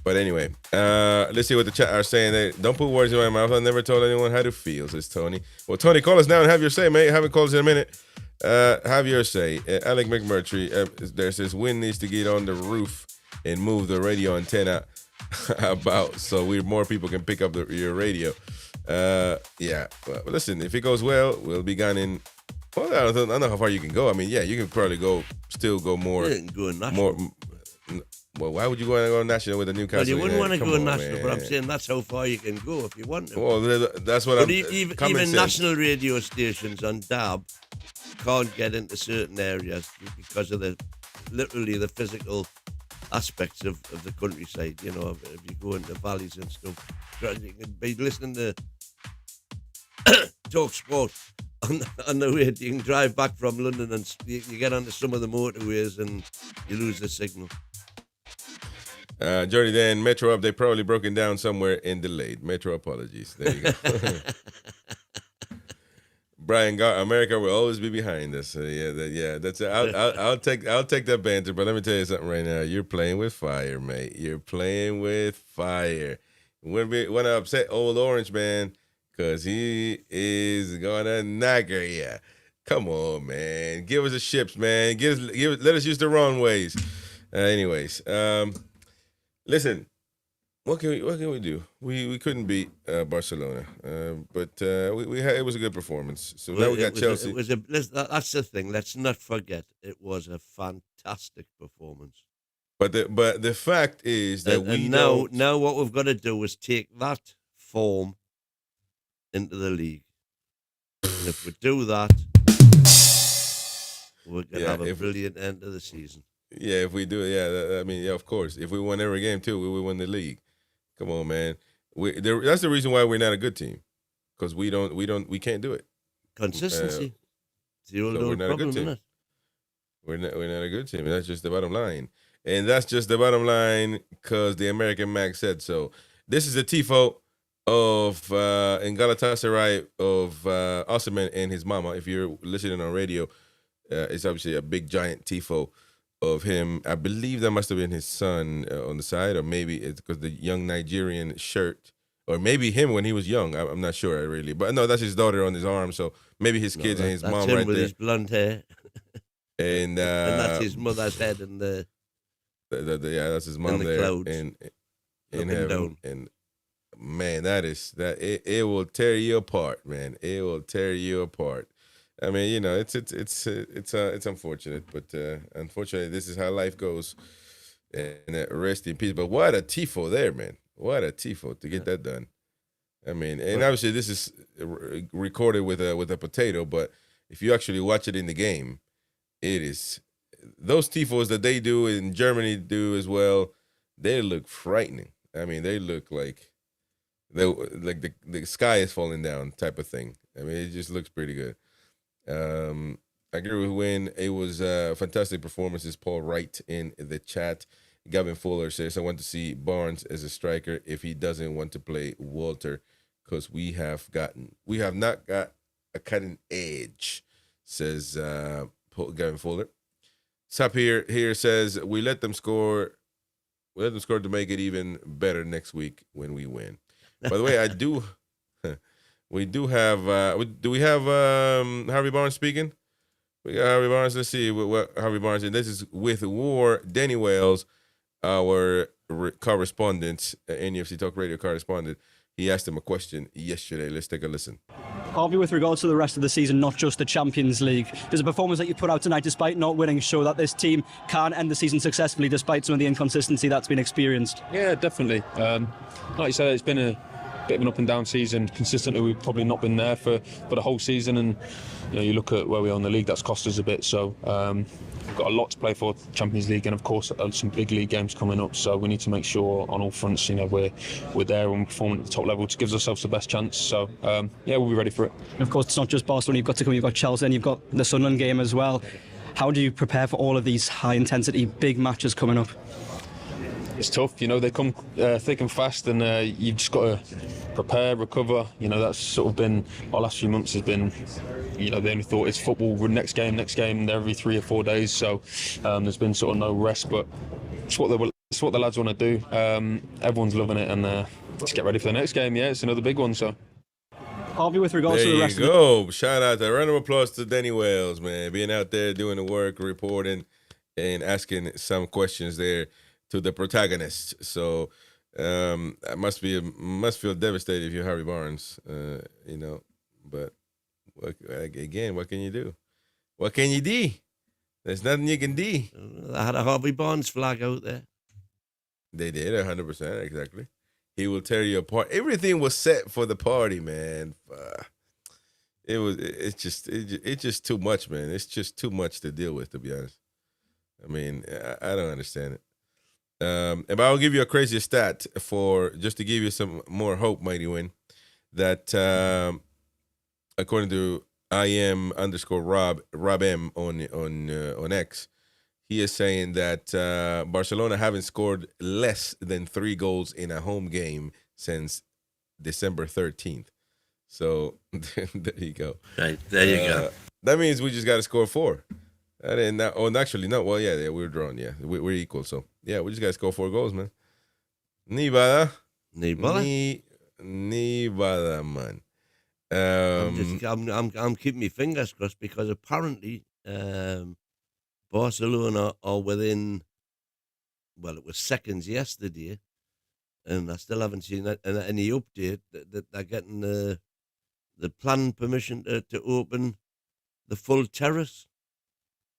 But anyway, let's see what the chat are saying. Don't put words in my mouth. I never told anyone how to feel, says Tony. Well, Tony, call us now and have your say, mate. Haven't called us in a minute. Have your say. Alec McMurtry there says, Win needs to get on the roof and move the radio antenna about so more people can pick up your radio. Yeah. Well, listen, if it goes well, we'll be gone in. Well, I don't know how far you can go. I mean, yeah, you can probably still go more. You can go national. Well, why would you want to go national with the Newcastle? Well, you wouldn't want to go national, man. but I'm saying that's how far you can go if you want to. Well, that's what even national radio stations on DAB can't get into certain areas because of the physical aspects of the countryside. If you go into valleys and stuff, you can be listening to Talk Sport on the way. You can drive back from London and you get onto some of the motorways and you lose the signal. Jordy Dan, Metro update probably broken down somewhere and delayed. Metro apologies. There you go. Brian, America will always be behind us. That's it. I'll take that banter, but let me tell you something right now. You're playing with fire, mate. You're playing with fire. Want to upset old Orange Man because he is gonna nagger you. Come on, man. Give us the ships, man. Let us use the runways. Anyways. Listen, what can we do? We couldn't beat Barcelona, but it was a good performance. So now we got Chelsea. That's the thing. Let's not forget it was a fantastic performance. But the fact is that now what we've got to do is take that form into the league, and if we do that, we're gonna have a brilliant end to the season. Yeah, if we do it, of course. If we win every game too, we will win the league. Come on, man. That's the reason why we're not a good team, because we can't do it. Consistency. We're not a good team. We're not a good team. That's just the bottom line, and that's just the bottom line because the American Mag said so. This is a tifo of in Galatasaray of Osimhen and his mama. If you're listening on radio, it's obviously a big giant tifo of him. I believe that must have been his son on the side, or maybe it's because the young Nigerian shirt, or maybe him when he was young. I'm not sure really, but no, that's his daughter on his arm. So maybe his kids and his mom him right with there. His blonde hair, and that's his mother's head in the. That's his mom there clouds, in heaven. Down. And man, it will tear you apart, man. It will tear you apart. I mean, it's unfortunate, but unfortunately, this is how life goes. And rest in peace. But what a tifo there, man! What a tifo to get that done. I mean, and obviously this is recorded with a potato, but if you actually watch it in the game, it is those tifos that they do in Germany do as well. They look frightening. I mean, they look like the sky is falling down type of thing. I mean, it just looks pretty good. I agree with Win. It was fantastic performances. Paul Wright in the chat. Gavin Fuller says, I want to see Barnes as a striker if he doesn't want to play Walter, because we have not got a cutting edge, says Gavin Fuller. Sap here says, we let them score to make it even better next week when we win. By the way, we do have Harvey Barnes speaking? We got Harvey Barnes. Let's see what Harvey Barnes, and this is with War Danny Wells, our correspondent, NUFC Talk Radio correspondent. He asked him a question yesterday. Let's take a listen. Harvey, with regards to the rest of the season, not just the Champions League, does the performance that you put out tonight, despite not winning, show that this team can end the season successfully despite some of the inconsistency that's been experienced? Yeah, definitely. Like you said, it's been a bit of an up and down season. Consistently, we've probably not been there for the whole season, and you look at where we are in the league, that's cost us a bit. So we've got a lot to play for Champions League, and of course some big league games coming up. So we need to make sure on all fronts, we're there and performing at the top level to give ourselves the best chance. So we'll be ready for it. And of course, it's not just Barcelona you've got to come. You've got Chelsea and you've got the Sunderland game as well. How do you prepare for all of these high intensity big matches coming up? It's tough, they come thick and fast, and you've just got to prepare, recover. That's sort of been our last few months. Has been, the only thought is football. Next game, every 3 or 4 days. So there's been sort of no rest, but it's what the lads want to do. Everyone's loving it, and let's get ready for the next game. Yeah, it's another big one. So. Harvey, with regards to the rest of go. Shout out, a round of applause to Danny Wells, man, being out there doing the work, reporting, and asking some questions there to the protagonist. So I must feel devastated if you're Harvey Barnes, but what can you do? What can you do? There's nothing you can do. I had a Harvey Barnes flag out there. They did 100%, exactly. He will tear you apart. Everything was set for the party, man. It's just too much, man. It's just too much to deal with, to be honest. I mean, I don't understand it. But I'll give you a crazy stat just to give you some more hope, Mighty Win, that according to IM_Rob M on X, he is saying that Barcelona haven't scored less than 3 goals in a home game since December 13th. So there you go. Right, there you go. That means we just got to score 4. Actually, no. Well, yeah, we're drawn. Yeah, we're equal. So, yeah, we just got to score 4 goals, man. Ni bada, man. I'm keeping my fingers crossed because apparently Barcelona are within, well, it was seconds yesterday, and I still haven't seen any update that they're getting the planning permission to open the full terrace.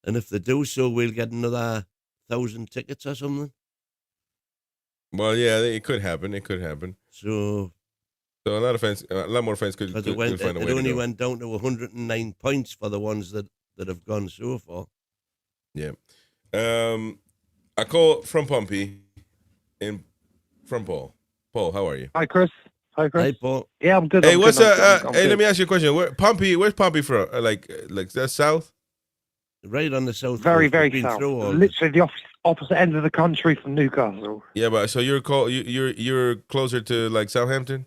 And if they do so, we'll get another 1,000 tickets or something. Well, yeah, it could happen. It could happen. So a lot more fans could find a way to go. It only went down to 109 points for the ones that have gone so far. Yeah. I call from Pompey and from Paul. Paul, how are you? Hi, Chris. Hey, Paul. Yeah, I'm good. Hey, I'm what's good. I'm hey, good. let me ask you a question. Where's Pompey from? Like that's south? Right on the south. Very, coast. very We've been south. through all Literally the opposite end of the country from Newcastle. Yeah, but so you're closer to like Southampton?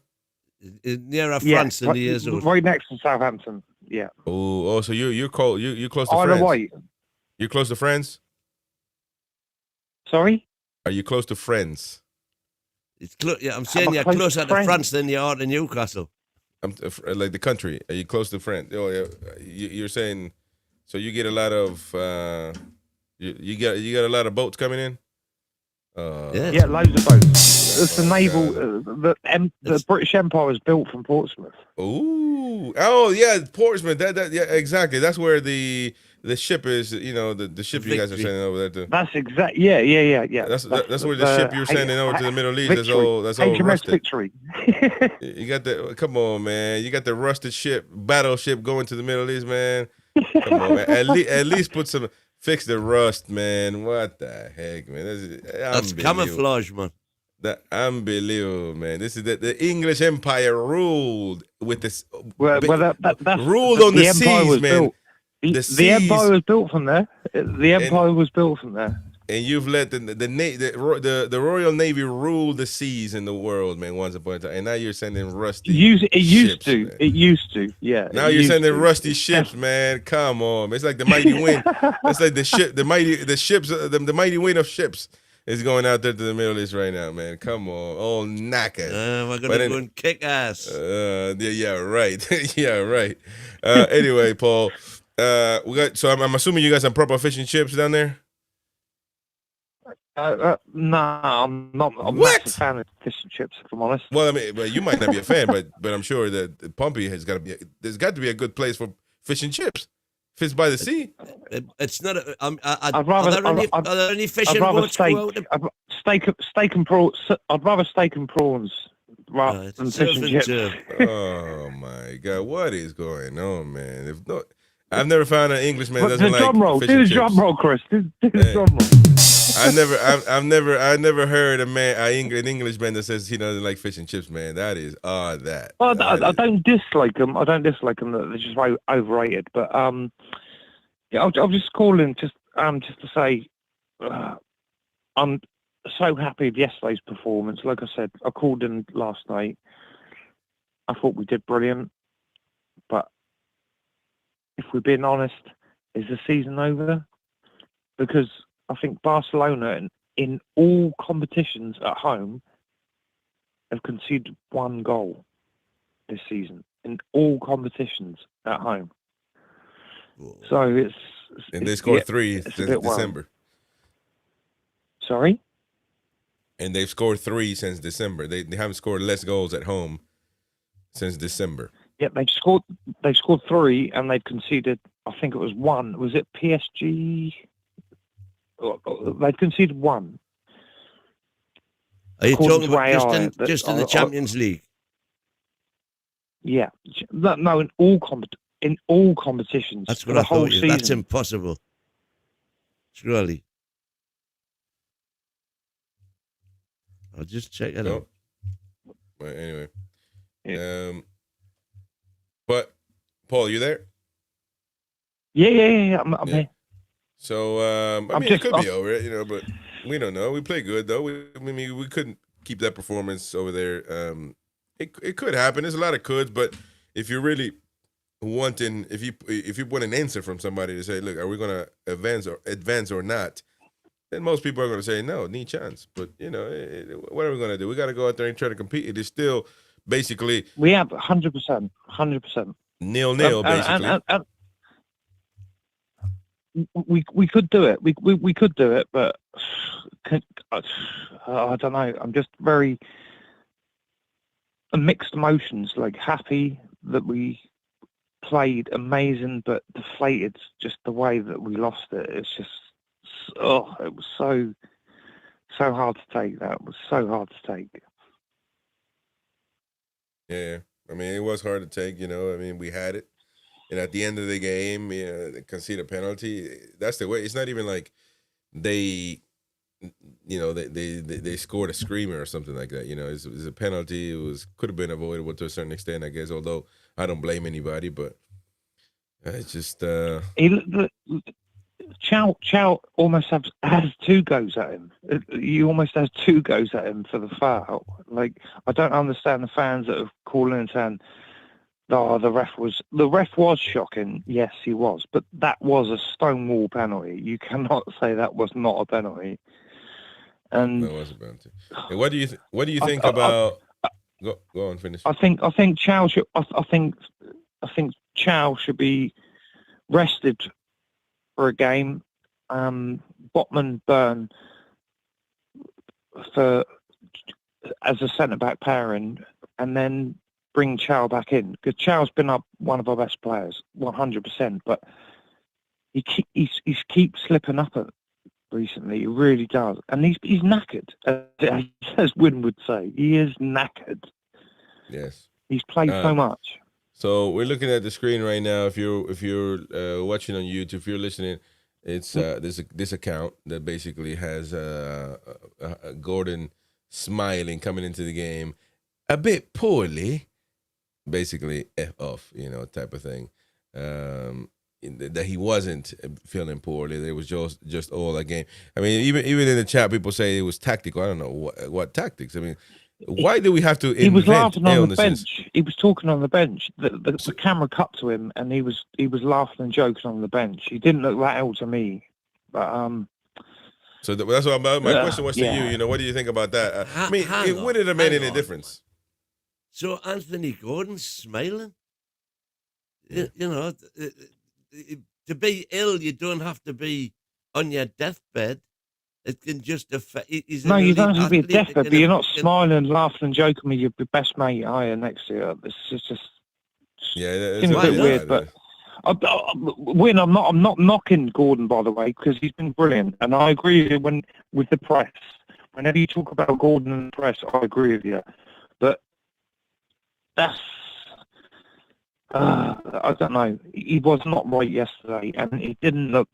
Nearer France than the Azores. Right next to Southampton. Yeah. Oh, so you're close to Isle of France? Wight. You're close to France? Sorry? Are you close to France? I'm saying you're closer to France than you are to Newcastle. Like the country. Are you close to France? Oh, yeah. You're saying, so you get a lot of you got a lot of boats coming in. Yeah, loads of boats. It's the naval. The British Empire was built from Portsmouth. Ooh, oh yeah, Portsmouth. Yeah, exactly. That's where the ship is. The ship you guys are sending over there to. That's exact. Yeah. That's where the ship you're sending over to the Middle East. That's all HMS rusted. Victory. You got come on, man. You got the rusted battleship going to the Middle East, man. Come on, man. At least fix the rust, man. What the heck, man? That's camouflage, man. Unbelievable, man. This is the English Empire ruled with this. Ruled on the seas, man. The empire was built from there. The empire was built from there. And you've let the Royal Navy rule the seas in the world, man. Once upon a time, and now you're sending rusty. It used ships, to. It used to. Yeah. Now you're sending rusty ships, man. Come on, it's like the mighty wind. It's like the mighty wind of ships is going out there to the Middle East right now, man. Come on, all knackered. We're gonna go and kick ass. Yeah, right. Yeah, right. Anyway, Paul, we got. So I'm assuming you got some proper fish and chips down there. No, I'm not. I'm What? not a fan of fish and chips, if I'm honest. Well, I mean, well, you might not be a fan, but I'm sure that Pompey has got to be. There's got to be a good place for fish and chips. If it's by the sea, It's not. I'd rather. Are there any fish I'd and rather boats steak. go out? Steak and prawns. I'd rather steak and prawns rather than fish and chips. Oh my God, what is going on, man? If no, I've never found an Englishman that Do doesn't the drum like roll. fish Do and the chips. drum roll, Chris. Do the Hey. drum roll. I've never heard an Englishman that says he doesn't like fish and chips, man. That is odd. Well, I don't dislike them. I don't dislike them. They're just overrated. But yeah, I'm just calling just to say I'm so happy with yesterday's performance. Like I said, I called in last night. I thought we did brilliant. But if we're being honest, is the season over? Because I think Barcelona, in all competitions at home, have conceded 1 goal this season. In all competitions at home. So and they scored 3 it's a since bit December. Sorry? And they've scored 3 since December. They haven't scored less goals at home since December. Yeah, they've scored 3 and they've conceded, I think it was 1. Was it PSG? They've conceded 1. Are you According talking to about just in the Champions League? Yeah. No, in all competitions. That's for what I the whole thought. season. That's impossible. Surely. I'll just check it out. Well, anyway. Yeah. But Paul, you there? Yeah. I'm here. So I mean, it could be over, but we don't know. We play good though. We couldn't keep that performance over there. It could happen. There's a lot of coulds, but if you're really wanting, if you want an answer from somebody to say, look, are we gonna advance or not? Then most people are gonna say no, need chance. But what are we gonna do? We got to go out there and try to compete. It is still basically we have 100%, 100%. 0-0 basically. We could do it. We could do it, but I don't know. I'm just very mixed emotions. Like happy that we played amazing, but deflated just the way that we lost it. It's just it was so hard to take. That was so hard to take. Yeah, I mean it was hard to take. I mean we had it. And at the end of the game, they concede a penalty. That's the way. It's not even like they scored a screamer or something like that. It was a penalty. It could have been avoidable to a certain extent, I guess. Although I don't blame anybody, but it's just. Chow almost has 2 goes at him. You almost has 2 goes at him for the foul. Like I don't understand the fans that are calling and saying. Oh, the ref was shocking. Yes, he was, but that was a stonewall penalty. You cannot say that was not a penalty. And that was a penalty. And what do you think about? Go on, finish. I think Chow should. I think Chow should be rested for a game. Botman Byrne as a centre back pairing, and then bring Chow back in, because Chow's been one of our best players, 100%. But he keeps slipping up recently. He really does, and he's knackered, as Wynn would say. He is knackered. Yes, he's played so much. So we're looking at the screen right now. If you're watching on YouTube, if you're listening, it's this account that basically has Gordon smiling coming into the game, a bit poorly. Basically F off, type of thing. That he wasn't feeling poorly. It was just all a game. I mean, even in the chat, people say it was tactical. I don't know what tactics. I mean, why do we have to? He was laughing on the bench. He was talking on the bench. The camera cut to him, and he was laughing and joking on the bench. He didn't look that ill to me, but So that's what my question was to you. What do you think about that? I mean, it wouldn't have made any difference. So Anthony Gordon's smiling. To be ill, you don't have to be on your deathbed. It can just affect. No, you don't have to be a deafer, but you're not smiling, laughing, and joking with your best mate next to you. This is just Yeah, seems a bit weird. But Win, I'm not knocking Gordon, by the way, because he's been brilliant, and I agree with the press. Whenever you talk about Gordon and the press, I agree with you. But that's I don't know. He was not right yesterday, and he didn't look.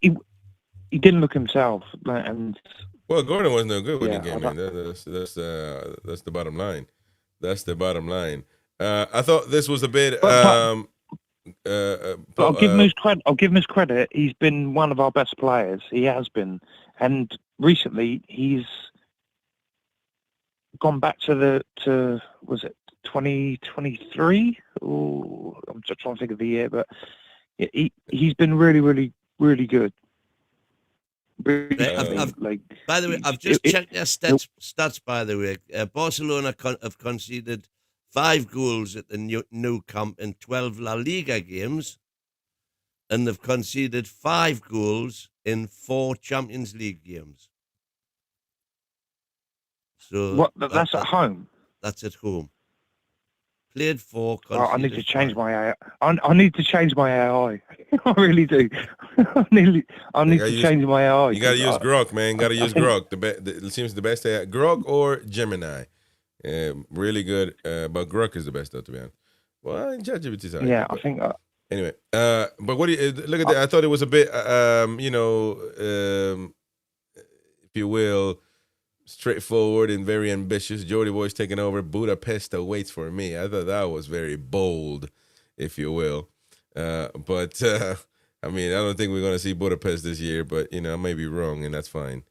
He didn't look himself, and well, Gordon was no good with the game, man. That's the bottom line. That's the bottom line. I thought this was a bit. But I'll give him his credit. I'll give him his credit. He's been one of our best players. He has been, and recently he's gone back to was it 2023? Oh, I'm just trying to think of the year, but he's been really, really, really good. Really, by the way, I've just checked their stats. By the way, Barcelona have conceded 5 goals at the Nou Camp in 12 La Liga games, and they've conceded 5 goals in 4 Champions League games. So that's at home. That's at home. Played 4. I need to change my AI. I need to change my AI. I really do. I need to change my AI. You got to use Grok, man. Got to use Grok. It seems the best AI. Grok or Gemini. Really good. But Grok is the best, though, to be honest. Well, ChatGPT's all right. Yeah, I think. Anyway, but what do you look at that? I thought it was a bit, if you will, straightforward and very ambitious. Jody Boy's taking over. Budapest awaits for me. I thought that was very bold, if you will. But I mean, I don't think we're going to see Budapest this year, but I may be wrong, and that's fine.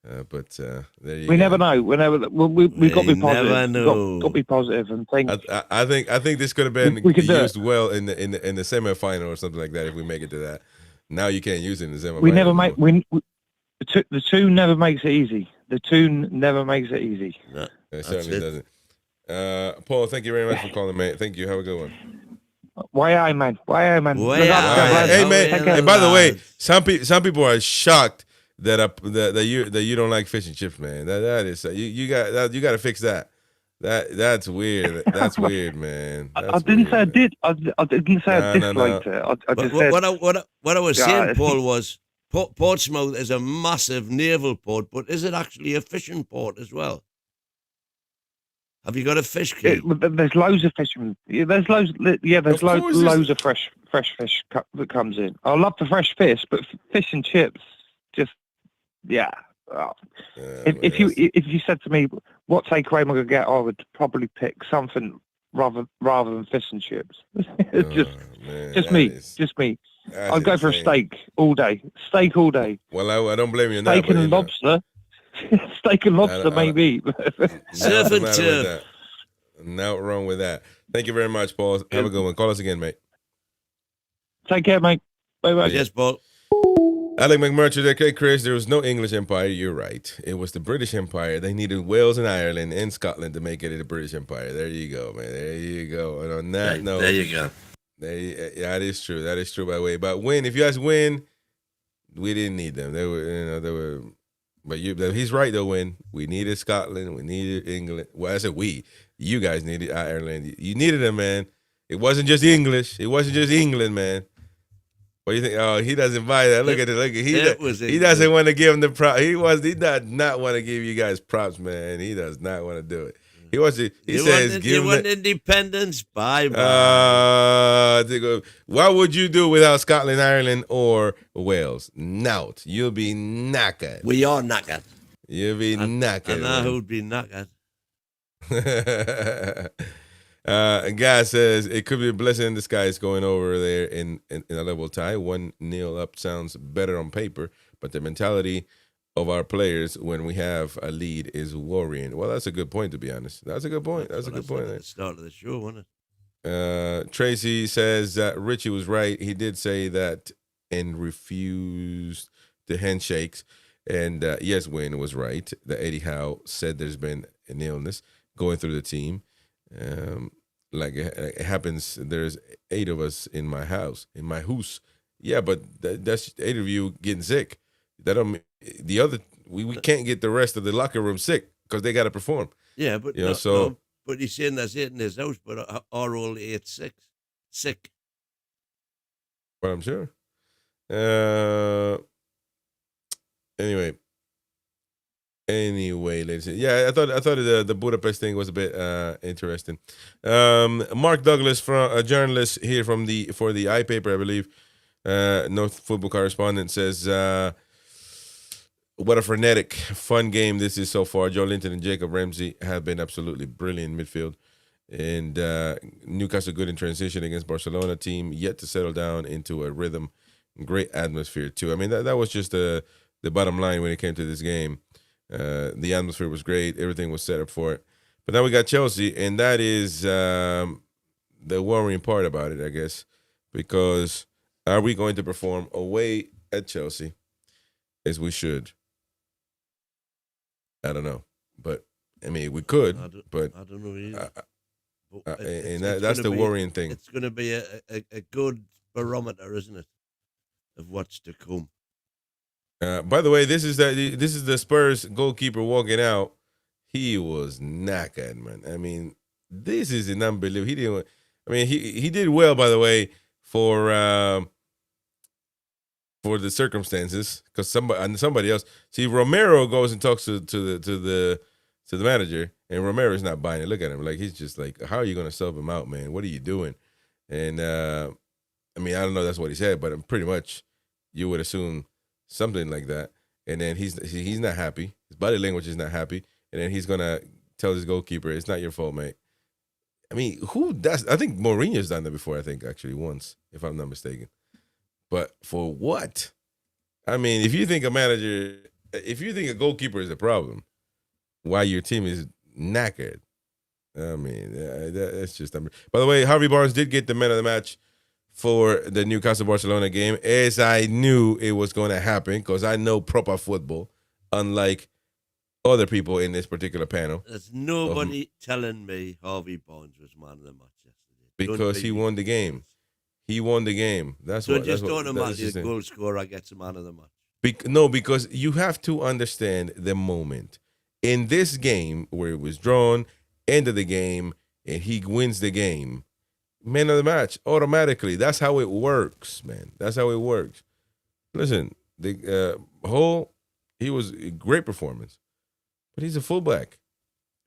But there you go. We never know. We've got to be positive. Got to be positive and think. I think this could have been used well in the semifinal or something like that if we make it to that. Now you can't use it in the semifinal. We never make the two never makes it easy. The tune never makes it easy. No, it certainly doesn't. Paul, thank you very much for calling, mate. Thank you. Have a good one. Why, man? Hey, man. And by the way, some people are shocked that you don't like fish and chips, man. That is you got to fix that. That's weird. That's weird, man. I didn't say I did. I didn't say I disliked it. I just said what I was saying, Paul, was. Portsmouth is a massive naval port, but is it actually a fishing port as well? Have you got a fish key? There's loads of fishermen. There's loads. Yeah, there's loads of fresh fish that comes in. I love the fresh fish, but fish and chips, just if you said to me what takeaway am I gonna get, I would probably pick something rather than fish and chips. Just me. I'd go for a steak all day. Well, I don't blame you. Steak and lobster. Steak and lobster, maybe. Surf and turf. Not wrong with that. Thank you very much, Paul. Have a good one. Call us again, mate. Take care, mate. Bye-bye. Yes, Paul. Alec McMurtry, okay, Chris, there was no English Empire. You're right. It was the British Empire. They needed Wales and Ireland and Scotland to make it the British Empire. There you go, man. There you go. And on that note, there you go. That is true. That is true, by the way. But Win, if you ask Win, we didn't need them. They were. But he's right though. Win, we needed Scotland. We needed England. Well, I said we. You guys needed Ireland. You needed them, man. It wasn't just English. It wasn't just England, man. What do you think? Oh, he doesn't buy that. Look at it. He doesn't want to give him the props. He does not want to give you guys props, man. He does not want to do it. He wants to. He says, "Give want independence." Bye. What would you do without Scotland, Ireland, or Wales? Nout. You'll be knackered. We are knackered. You'll be knackered. And I would be knackered. Guy says it could be a blessing in disguise going over there in a level tie. 1-0 up sounds better on paper, but the mentality of our players when we have a lead is worrying. Well, that's a good point, to be honest. That's a good point. That's a good point. At the start of the show, wasn't it? Tracy says that Richie was right. He did say that and refused the handshakes. And yes, Wayne was right. That Eddie Howe said there's been an illness going through the team. Like it happens, there's 8 of us in my house, Yeah, but that's 8 of you getting sick. That don't the other we can't get the rest of the locker room sick because they got to perform. Yeah, but but he's saying there's 8 in his house, but are all 8 sick? But I'm sure. Anyway, ladies. Yeah, I thought the Budapest thing was a bit interesting. Mark Douglas, from a journalist here for the iPaper, I believe, North football correspondent, says, "What a frenetic, fun game this is so far. Joe Linton and Jacob Ramsey have been absolutely brilliant in midfield, and Newcastle good in transition against Barcelona team, yet to settle down into a rhythm. Great atmosphere too. I mean, that was just the bottom line when it came to this game." The atmosphere was great. Everything was set up for it. But now we got Chelsea, and that is the worrying part about it, I guess, because are we going to perform away at Chelsea as we should? I don't know. But, I mean, we could, but I don't know either. That's the worrying thing. It's going to be a good barometer, isn't it, of what's to come. By the way, this is the Spurs goalkeeper walking out. He was knackered, man. I mean, this is an unbelievable. He did well, by the way, for the circumstances, because somebody else. See, Romero goes and talks to the manager, and Romero's not buying it. Look at him, like he's just like, how are you going to sub him out, man? What are you doing? And I don't know. That's what he said, but pretty much you would assume something like that. And then he's not happy. His body language is not happy. And then he's gonna tell his goalkeeper, "It's not your fault, mate." I mean, who does? I think Mourinho's done that before. I think actually once, if I'm not mistaken. But for what? I mean, if you think a goalkeeper is a problem, why your team is knackered? I mean, that's just. By the way, Harvey Barnes did get the man of the match for the Newcastle Barcelona game, as I knew it was going to happen, because I know proper football, unlike other people in this particular panel. There's nobody telling me Harvey Barnes was man of the match yesterday. Because he won the game. He won the game. That's what. Just automatically the goal scorer gets a man of the match. No, because you have to understand the moment. In this game, where it was drawn, end of the game, and he wins the game, man of the match, automatically. That's how it works, man. That's how it works. Listen, the he was a great performance, but he's a fullback.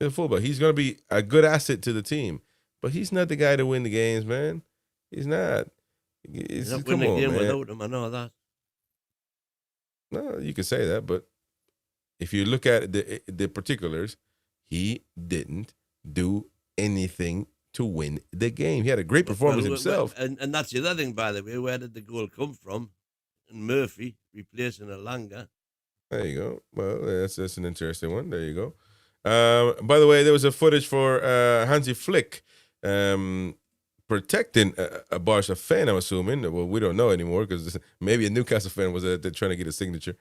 He's going to be a good asset to the team, but he's not the guy to win the games, man. He's not. He's not winning the game without him. I know that. No, you can say that, but if you look at the particulars, he didn't do anything to win the game. He had a great performance himself. And that's the other thing, by the way. Where did the goal come from? And Murphy replacing Elanga. There you go. Well, that's an interesting one. There you go. By the way, there was a footage for Hansi Flick protecting a Barca fan, I'm assuming. Well, we don't know anymore because maybe a Newcastle fan was there trying to get a signature.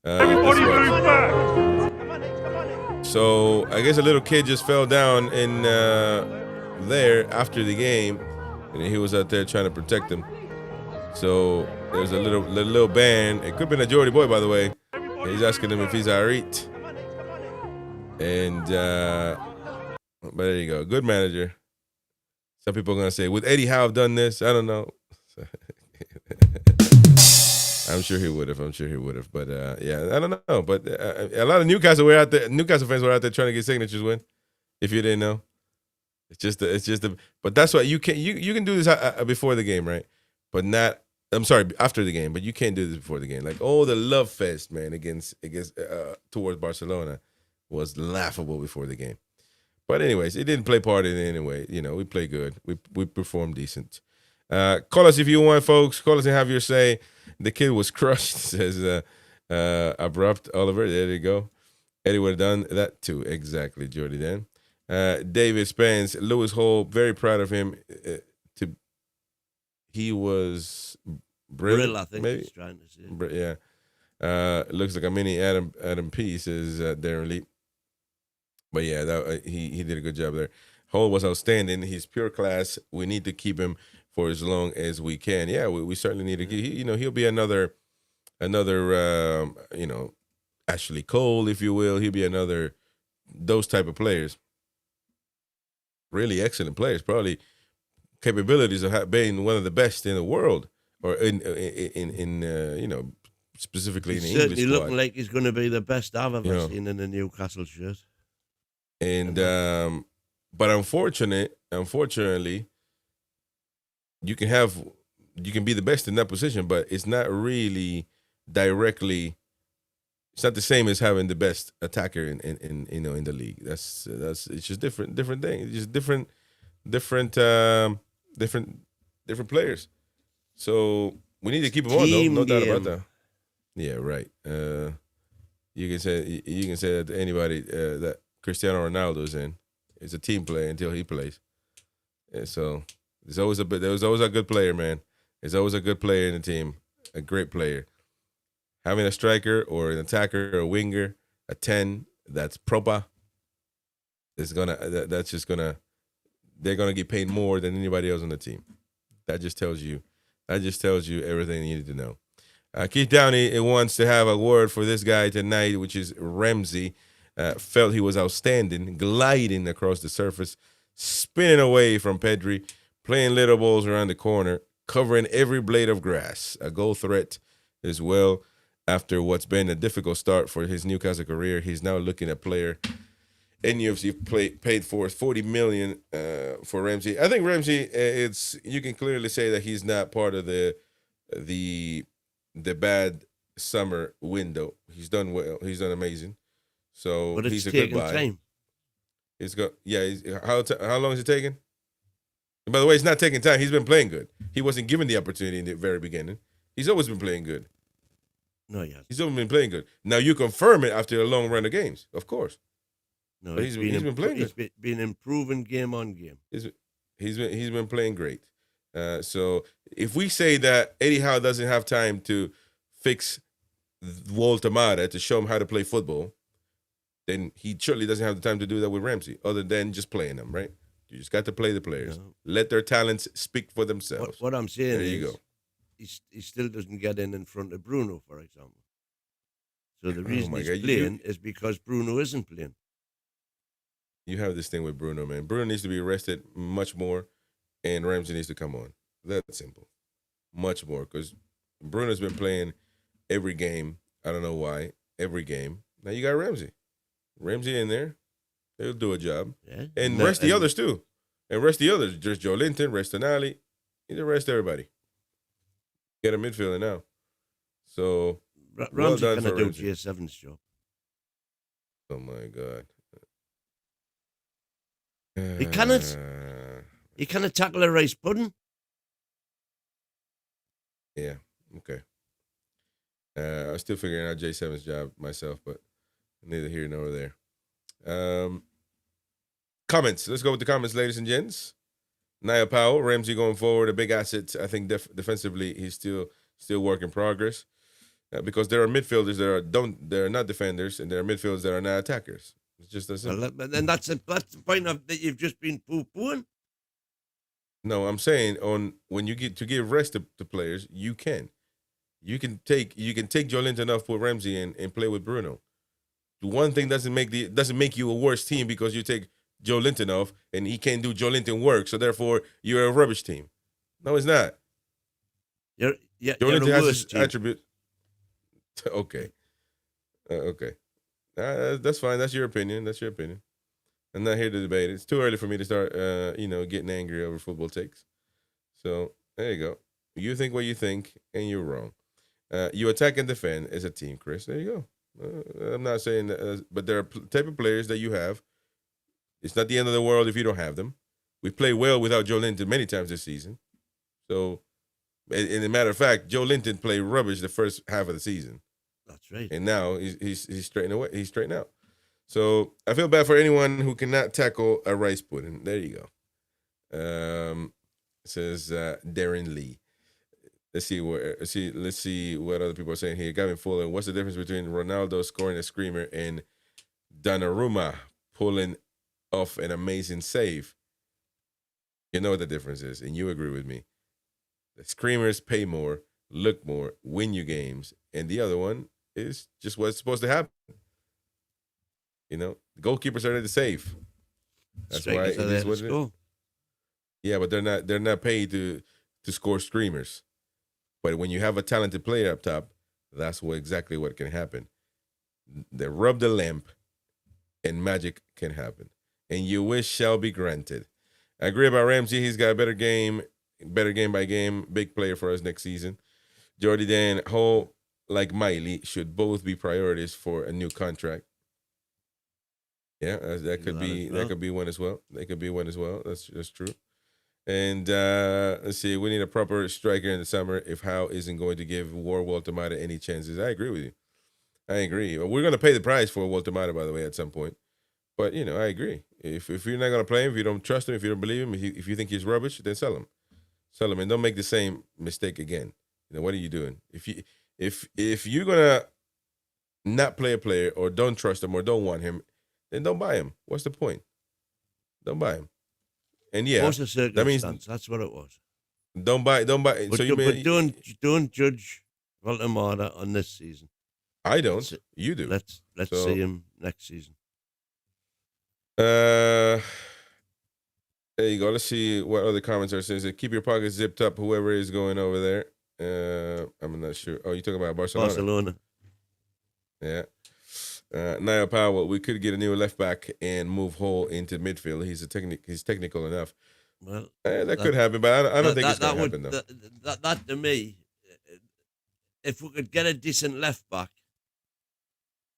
Everybody move back! So I guess a little kid just fell down in there after the game, and he was out there trying to protect him. So there's a little band. It could have been a Geordie boy, by the way. He's asking him if he's alright. And but there you go. Good manager. Some people are gonna say, would Eddie Howe have done this? I don't know. I'm sure he would have. But yeah, I don't know. But a lot of Newcastle fans were out there trying to get signatures. If you didn't know, but that's why you can do this before the game, right? But not. I'm sorry, after the game, but you can't do this before the game. Like, the love fest, man, against towards Barcelona was laughable before the game. But anyways, it didn't play part in it anyway. You know, we play good. We performed decent. Call us if you want, folks. Call us and have your say. The kid was crushed, says Abrupt Oliver. There you go. Eddie would have done that too. Exactly, Jordy Dan. David Spence, Lewis Hall, very proud of him. He was Brill, I think maybe. He's trying to say. Yeah. Looks like a mini Adam P, says Darren Lee. But yeah, he did a good job there. Hall was outstanding. He's pure class. We need to keep him for as long as we can. Yeah, we certainly need to. He'll be another, Ashley Cole, if you will. He'll be another those type of players. Really excellent players, probably capabilities of being one of the best in the world, or specifically in the English certainly squad. looking like he's going to be the best I've ever seen in a Newcastle shirt. And but unfortunately, you can be the best in that position, but it's not really directly. It's not the same as having the best attacker in the league. That's it's just different thing. It's just different players. So we need to keep them on, though. No doubt about that. Yeah, right. You can say that to anybody that Cristiano Ronaldo's in. It's a team play until he plays. And so there's always a good player, man. There's always a good player in the team, a great player. Having a striker or an attacker or a winger, a 10 that's proper, they're gonna get paid more than anybody else on the team. That just tells you everything you need to know. Keith Downey wants to have a word for this guy tonight, which is Ramsey. Felt he was outstanding, gliding across the surface, spinning away from Pedri, playing little balls around the corner, covering every blade of grass. A goal threat as well. After what's been a difficult start for his Newcastle career, he's now looking at player NUFC paid for $40 million for Ramsey. I think Ramsey, you can clearly say that he's not part of the bad summer window. He's done well. He's done amazing. So but it's he's a taking good buy. time. How long is it taking? And by the way, it's not taking time. He's been playing good. He wasn't given the opportunity in the very beginning. He's always been playing good. No, he hasn't. He's always been playing good. Now you confirm it after a long run of games, of course. No, but he's been playing good. He's been improving game on game. He's been playing great. So if we say that Eddie Howe doesn't have time to fix Walter Mata to show him how to play football, then he surely doesn't have the time to do that with Ramsey, other than just playing them, right? You just got to play the players. No. Let their talents speak for themselves. What I'm saying there is, you go. He still doesn't get in front of Bruno, for example. So the reason he's God. playing is because Bruno isn't playing. You have this thing with Bruno, man. Bruno needs to be arrested much more, and Ramsey needs to come on. That's simple. Much more, because Bruno's been playing every game. I don't know why. Every game. Now you got Ramsey. Ramsey in there. He'll do a job. Yeah. And rest the others, too. And rest the others. Just Joe Linton, rest Tonali. You need to rest everybody. Get a midfielder now. So, Ramsey well done cannot for do Ramsey. J7's job. Oh, my God. He cannot. He cannot tackle a rice pudding. Yeah, okay. I'm still figuring out J7's job myself, but neither here nor there. Comments. Let's go with the comments, ladies and gents. Nia Powell, Ramsey going forward, a big asset. I think defensively he's still work in progress because there are midfielders that are not defenders, and there are midfielders that are not attackers. It's just as simple. Well, and that's the point of that you've just been poo-pooing. No, I'm saying when you get to give rest to players, you can take Joe Linton off, put Ramsey in, and play with Bruno. One thing doesn't make you a worse team because you take Joe Linton off and he can't do Joe Linton work, so therefore you're a rubbish team. No, it's not. Joe Linton has his attribute. Okay. Okay. That's fine. That's your opinion. I'm not here to debate it. It's too early for me to start, getting angry over football takes. So there you go. You think what you think, and you're wrong. You attack and defend as a team, Chris. There you go. I'm not saying that, but there are type of players that you have. It's not the end of the world if you don't have them. We played well without Joe Linton many times this season. So, in a matter of fact, Joe Linton played rubbish the first half of the season. That's right. And now he's straightened away. He's straightened out. So I feel bad for anyone who cannot tackle a rice pudding. There you go. Says Darren Lee. Let's see what other people are saying here. Gavin Fuller. What's the difference between Ronaldo scoring a screamer and Donnarumma pulling off an amazing save? You know what the difference is, and you agree with me. The screamers pay more, look more, win you games, and the other one is just what's supposed to happen. You know, the goalkeepers are there to save. That's why it is what it is. Yeah, but they're not paid to score screamers. But when you have a talented player up top, that's exactly what can happen. They rub the lamp, and magic can happen. And your wish shall be granted. I agree about Ramsey. He's got a better game by game. Big player for us next season. Jordy Dan, Ho, like Miley, should both be priorities for a new contract. Yeah, that could be one as well. That could be one as well. That's true. And let's see, we need a proper striker in the summer if Howe isn't going to give Walter Mata any chances. I agree with you. I agree. We're going to pay the price for Walter Mata, by the way, at some point. But, you know, I agree. If you're not going to play him, if you don't trust him, if you don't believe him, if you think he's rubbish, then sell him. Sell him and don't make the same mistake again. You know, what are you doing? If you're going to not play a player or don't trust him or don't want him, then don't buy him. What's the point? Don't buy him. And yeah, what's the circumstance? That's what it was. Don't buy. But, so you mean, don't judge Walter Mata on this season. I don't. You do. Let's see him next season. There you go. Let's see what other comments are saying. Keep your pockets zipped up, whoever is going over there. I'm not sure. Oh, you're talking about Barcelona? Yeah. Niall Powell, we could get a new left back and move Hall into midfield. He's technical enough. Well, that could happen, but I don't think it's going to happen, though. That to me, if we could get a decent left back,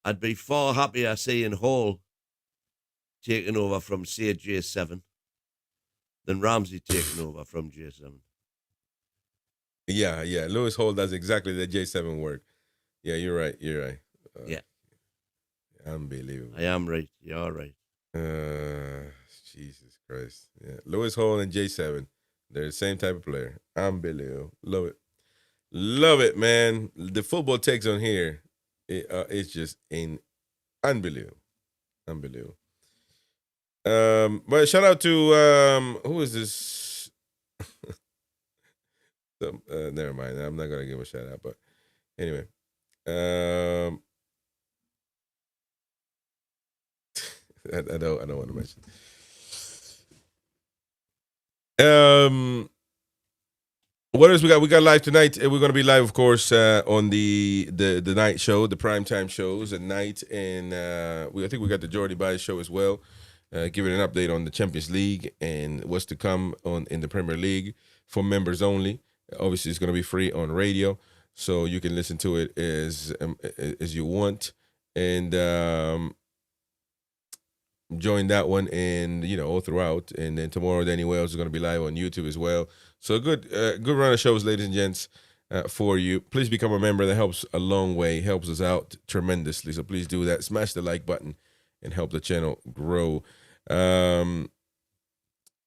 I'd be far happier seeing Hall taking over from, say, J7 than Ramsey taking over from J7. Yeah. Lewis Hall does exactly the J7 work. Yeah, you're right. Yeah. Unbelievable. I am right. You're right. Jesus Christ. Yeah. Lewis Hall and J7. They're the same type of player. Unbelievable. Love it, man. The football takes on here. It's just unbelievable. But shout out to who is this? Never mind. I'm not gonna give a shout out, but anyway. I don't want to mention. What else we got? We got live tonight. We're going to be live, of course, on the night show, the primetime shows at night, and I think we got the Jordy Baez show as well. Giving an update on the Champions League and what's to come in the Premier League for members only. Obviously, it's going to be free on radio, so you can listen to it as you want, and join that one, and all throughout. And then tomorrow, Danny Wells is going to be live on YouTube as well. So good run of shows, ladies and gents, for you. Please become a member. That helps a long way, helps us out tremendously. So please do that. Smash the like button and help the channel grow. And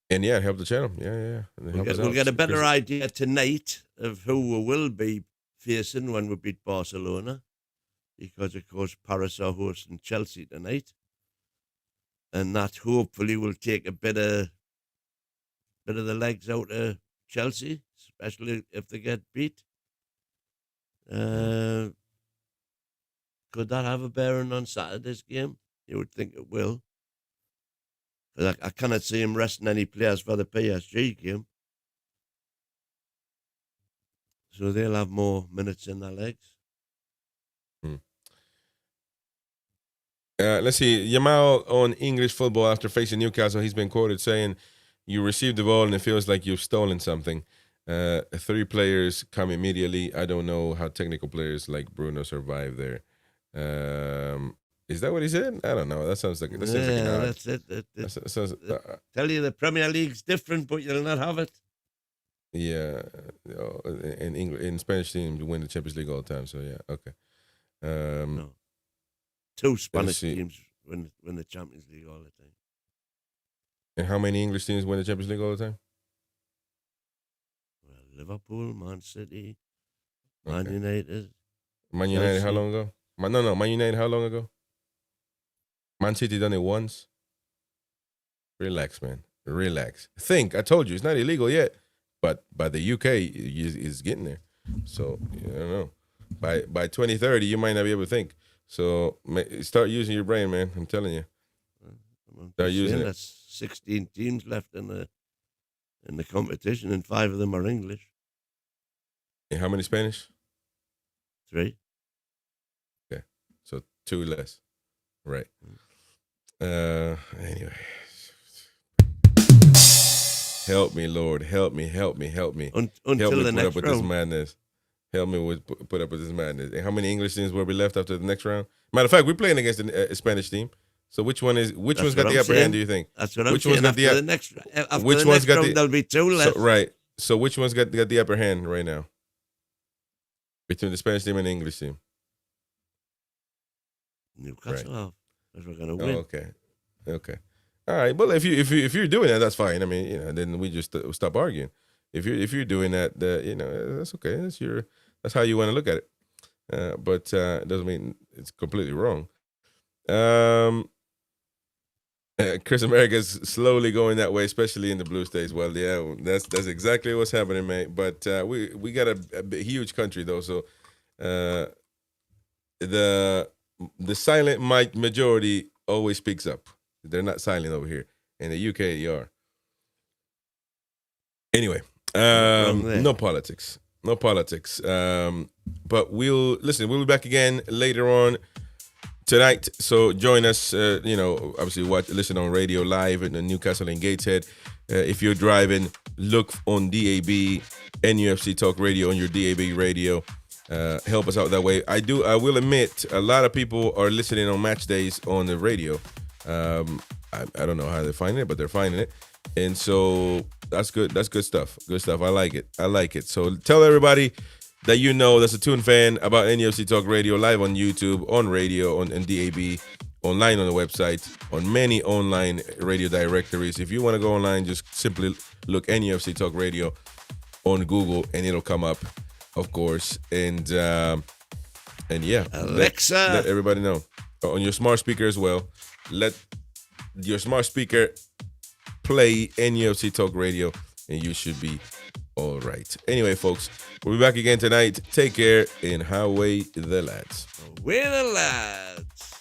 yeah, help the channel. Yeah. We'll get a better idea tonight of who we will be facing when we beat Barcelona, because of course Paris are hosting Chelsea tonight. And that hopefully will take a bit of the legs out of Chelsea, especially if they get beat. Could that have a bearing on Saturday's game? You would think it will. Because I cannot see him resting any players for the PSG game. So they'll have more minutes in their legs. Let's see. Yamal on English football after facing Newcastle. He's been quoted saying, "You received the ball and it feels like you've stolen something. 3 players come immediately. I don't know how technical players like Bruno survive there." Is that what he said? I don't know. That sounds like that's it. Tell you the Premier League's different, but you'll not have it. Yeah, in Spanish teams win the Champions League all the time. So yeah, okay. No. 2 Spanish teams win the Champions League all the time. And how many English teams win the Champions League all the time? Well, Liverpool, Man City, Man United. Man United, how long ago? Man United, how long ago? Man City done it once. Relax, man. Relax. I told you, it's not illegal yet, but by the UK is getting there. So I don't know. By 2030, you might not be able to think. So start using your brain, man. I'm telling you. Start using it. There's 16 teams left in the competition, and 5 of them are English. And how many Spanish? 3. Okay, so 2 less. Right. Anyway. Help me, Lord. Help me. Until help me the put next up with round. this madness. Help me put up with this madness. And how many English teams will be left after the next round? Matter of fact, we're playing against a Spanish team. So which one's got the upper hand? Do you think? That's what I'm which saying. One's got After the next one's got round, there'll be 2 left. So, right. So which one's got the upper hand right now? Between the Spanish team and the English team. Newcastle, Right. because we're going to win. Okay. All right. Well, if you're doing that, that's fine. I mean, then we just stop arguing. If you're doing that, that's okay. That's how you want to look at it. But it doesn't mean it's completely wrong. Chris America's slowly going that way, especially in the blue states. Well, yeah, that's exactly what's happening, mate. But we got a huge country though, so the silent majority always speaks up. They're not silent over here. In the UK, they are. Anyway, no politics. But we'll be back again later on tonight. So join us, obviously listen on radio live in the Newcastle and Gateshead. If you're driving, look on DAB, NUFC Talk Radio on your DAB radio. Help us out that way. I will admit, a lot of people are listening on match days on the radio. I don't know how they're finding it, but they're finding it. And so that's good. That's good stuff. Good stuff. I like it. So tell everybody that that's a Toon fan about NUFC Talk Radio, live on YouTube, on radio, on DAB, online on the website, on many online radio directories. If you want to go online, just simply look NUFC Talk Radio on Google and it'll come up, of course. And yeah, Alexa, let everybody know. On your smart speaker as well. Let your smart speaker play NUFC Talk Radio and you should be all right. Anyway, folks, we'll be back again tonight. Take care and highway the lads. Away the lads.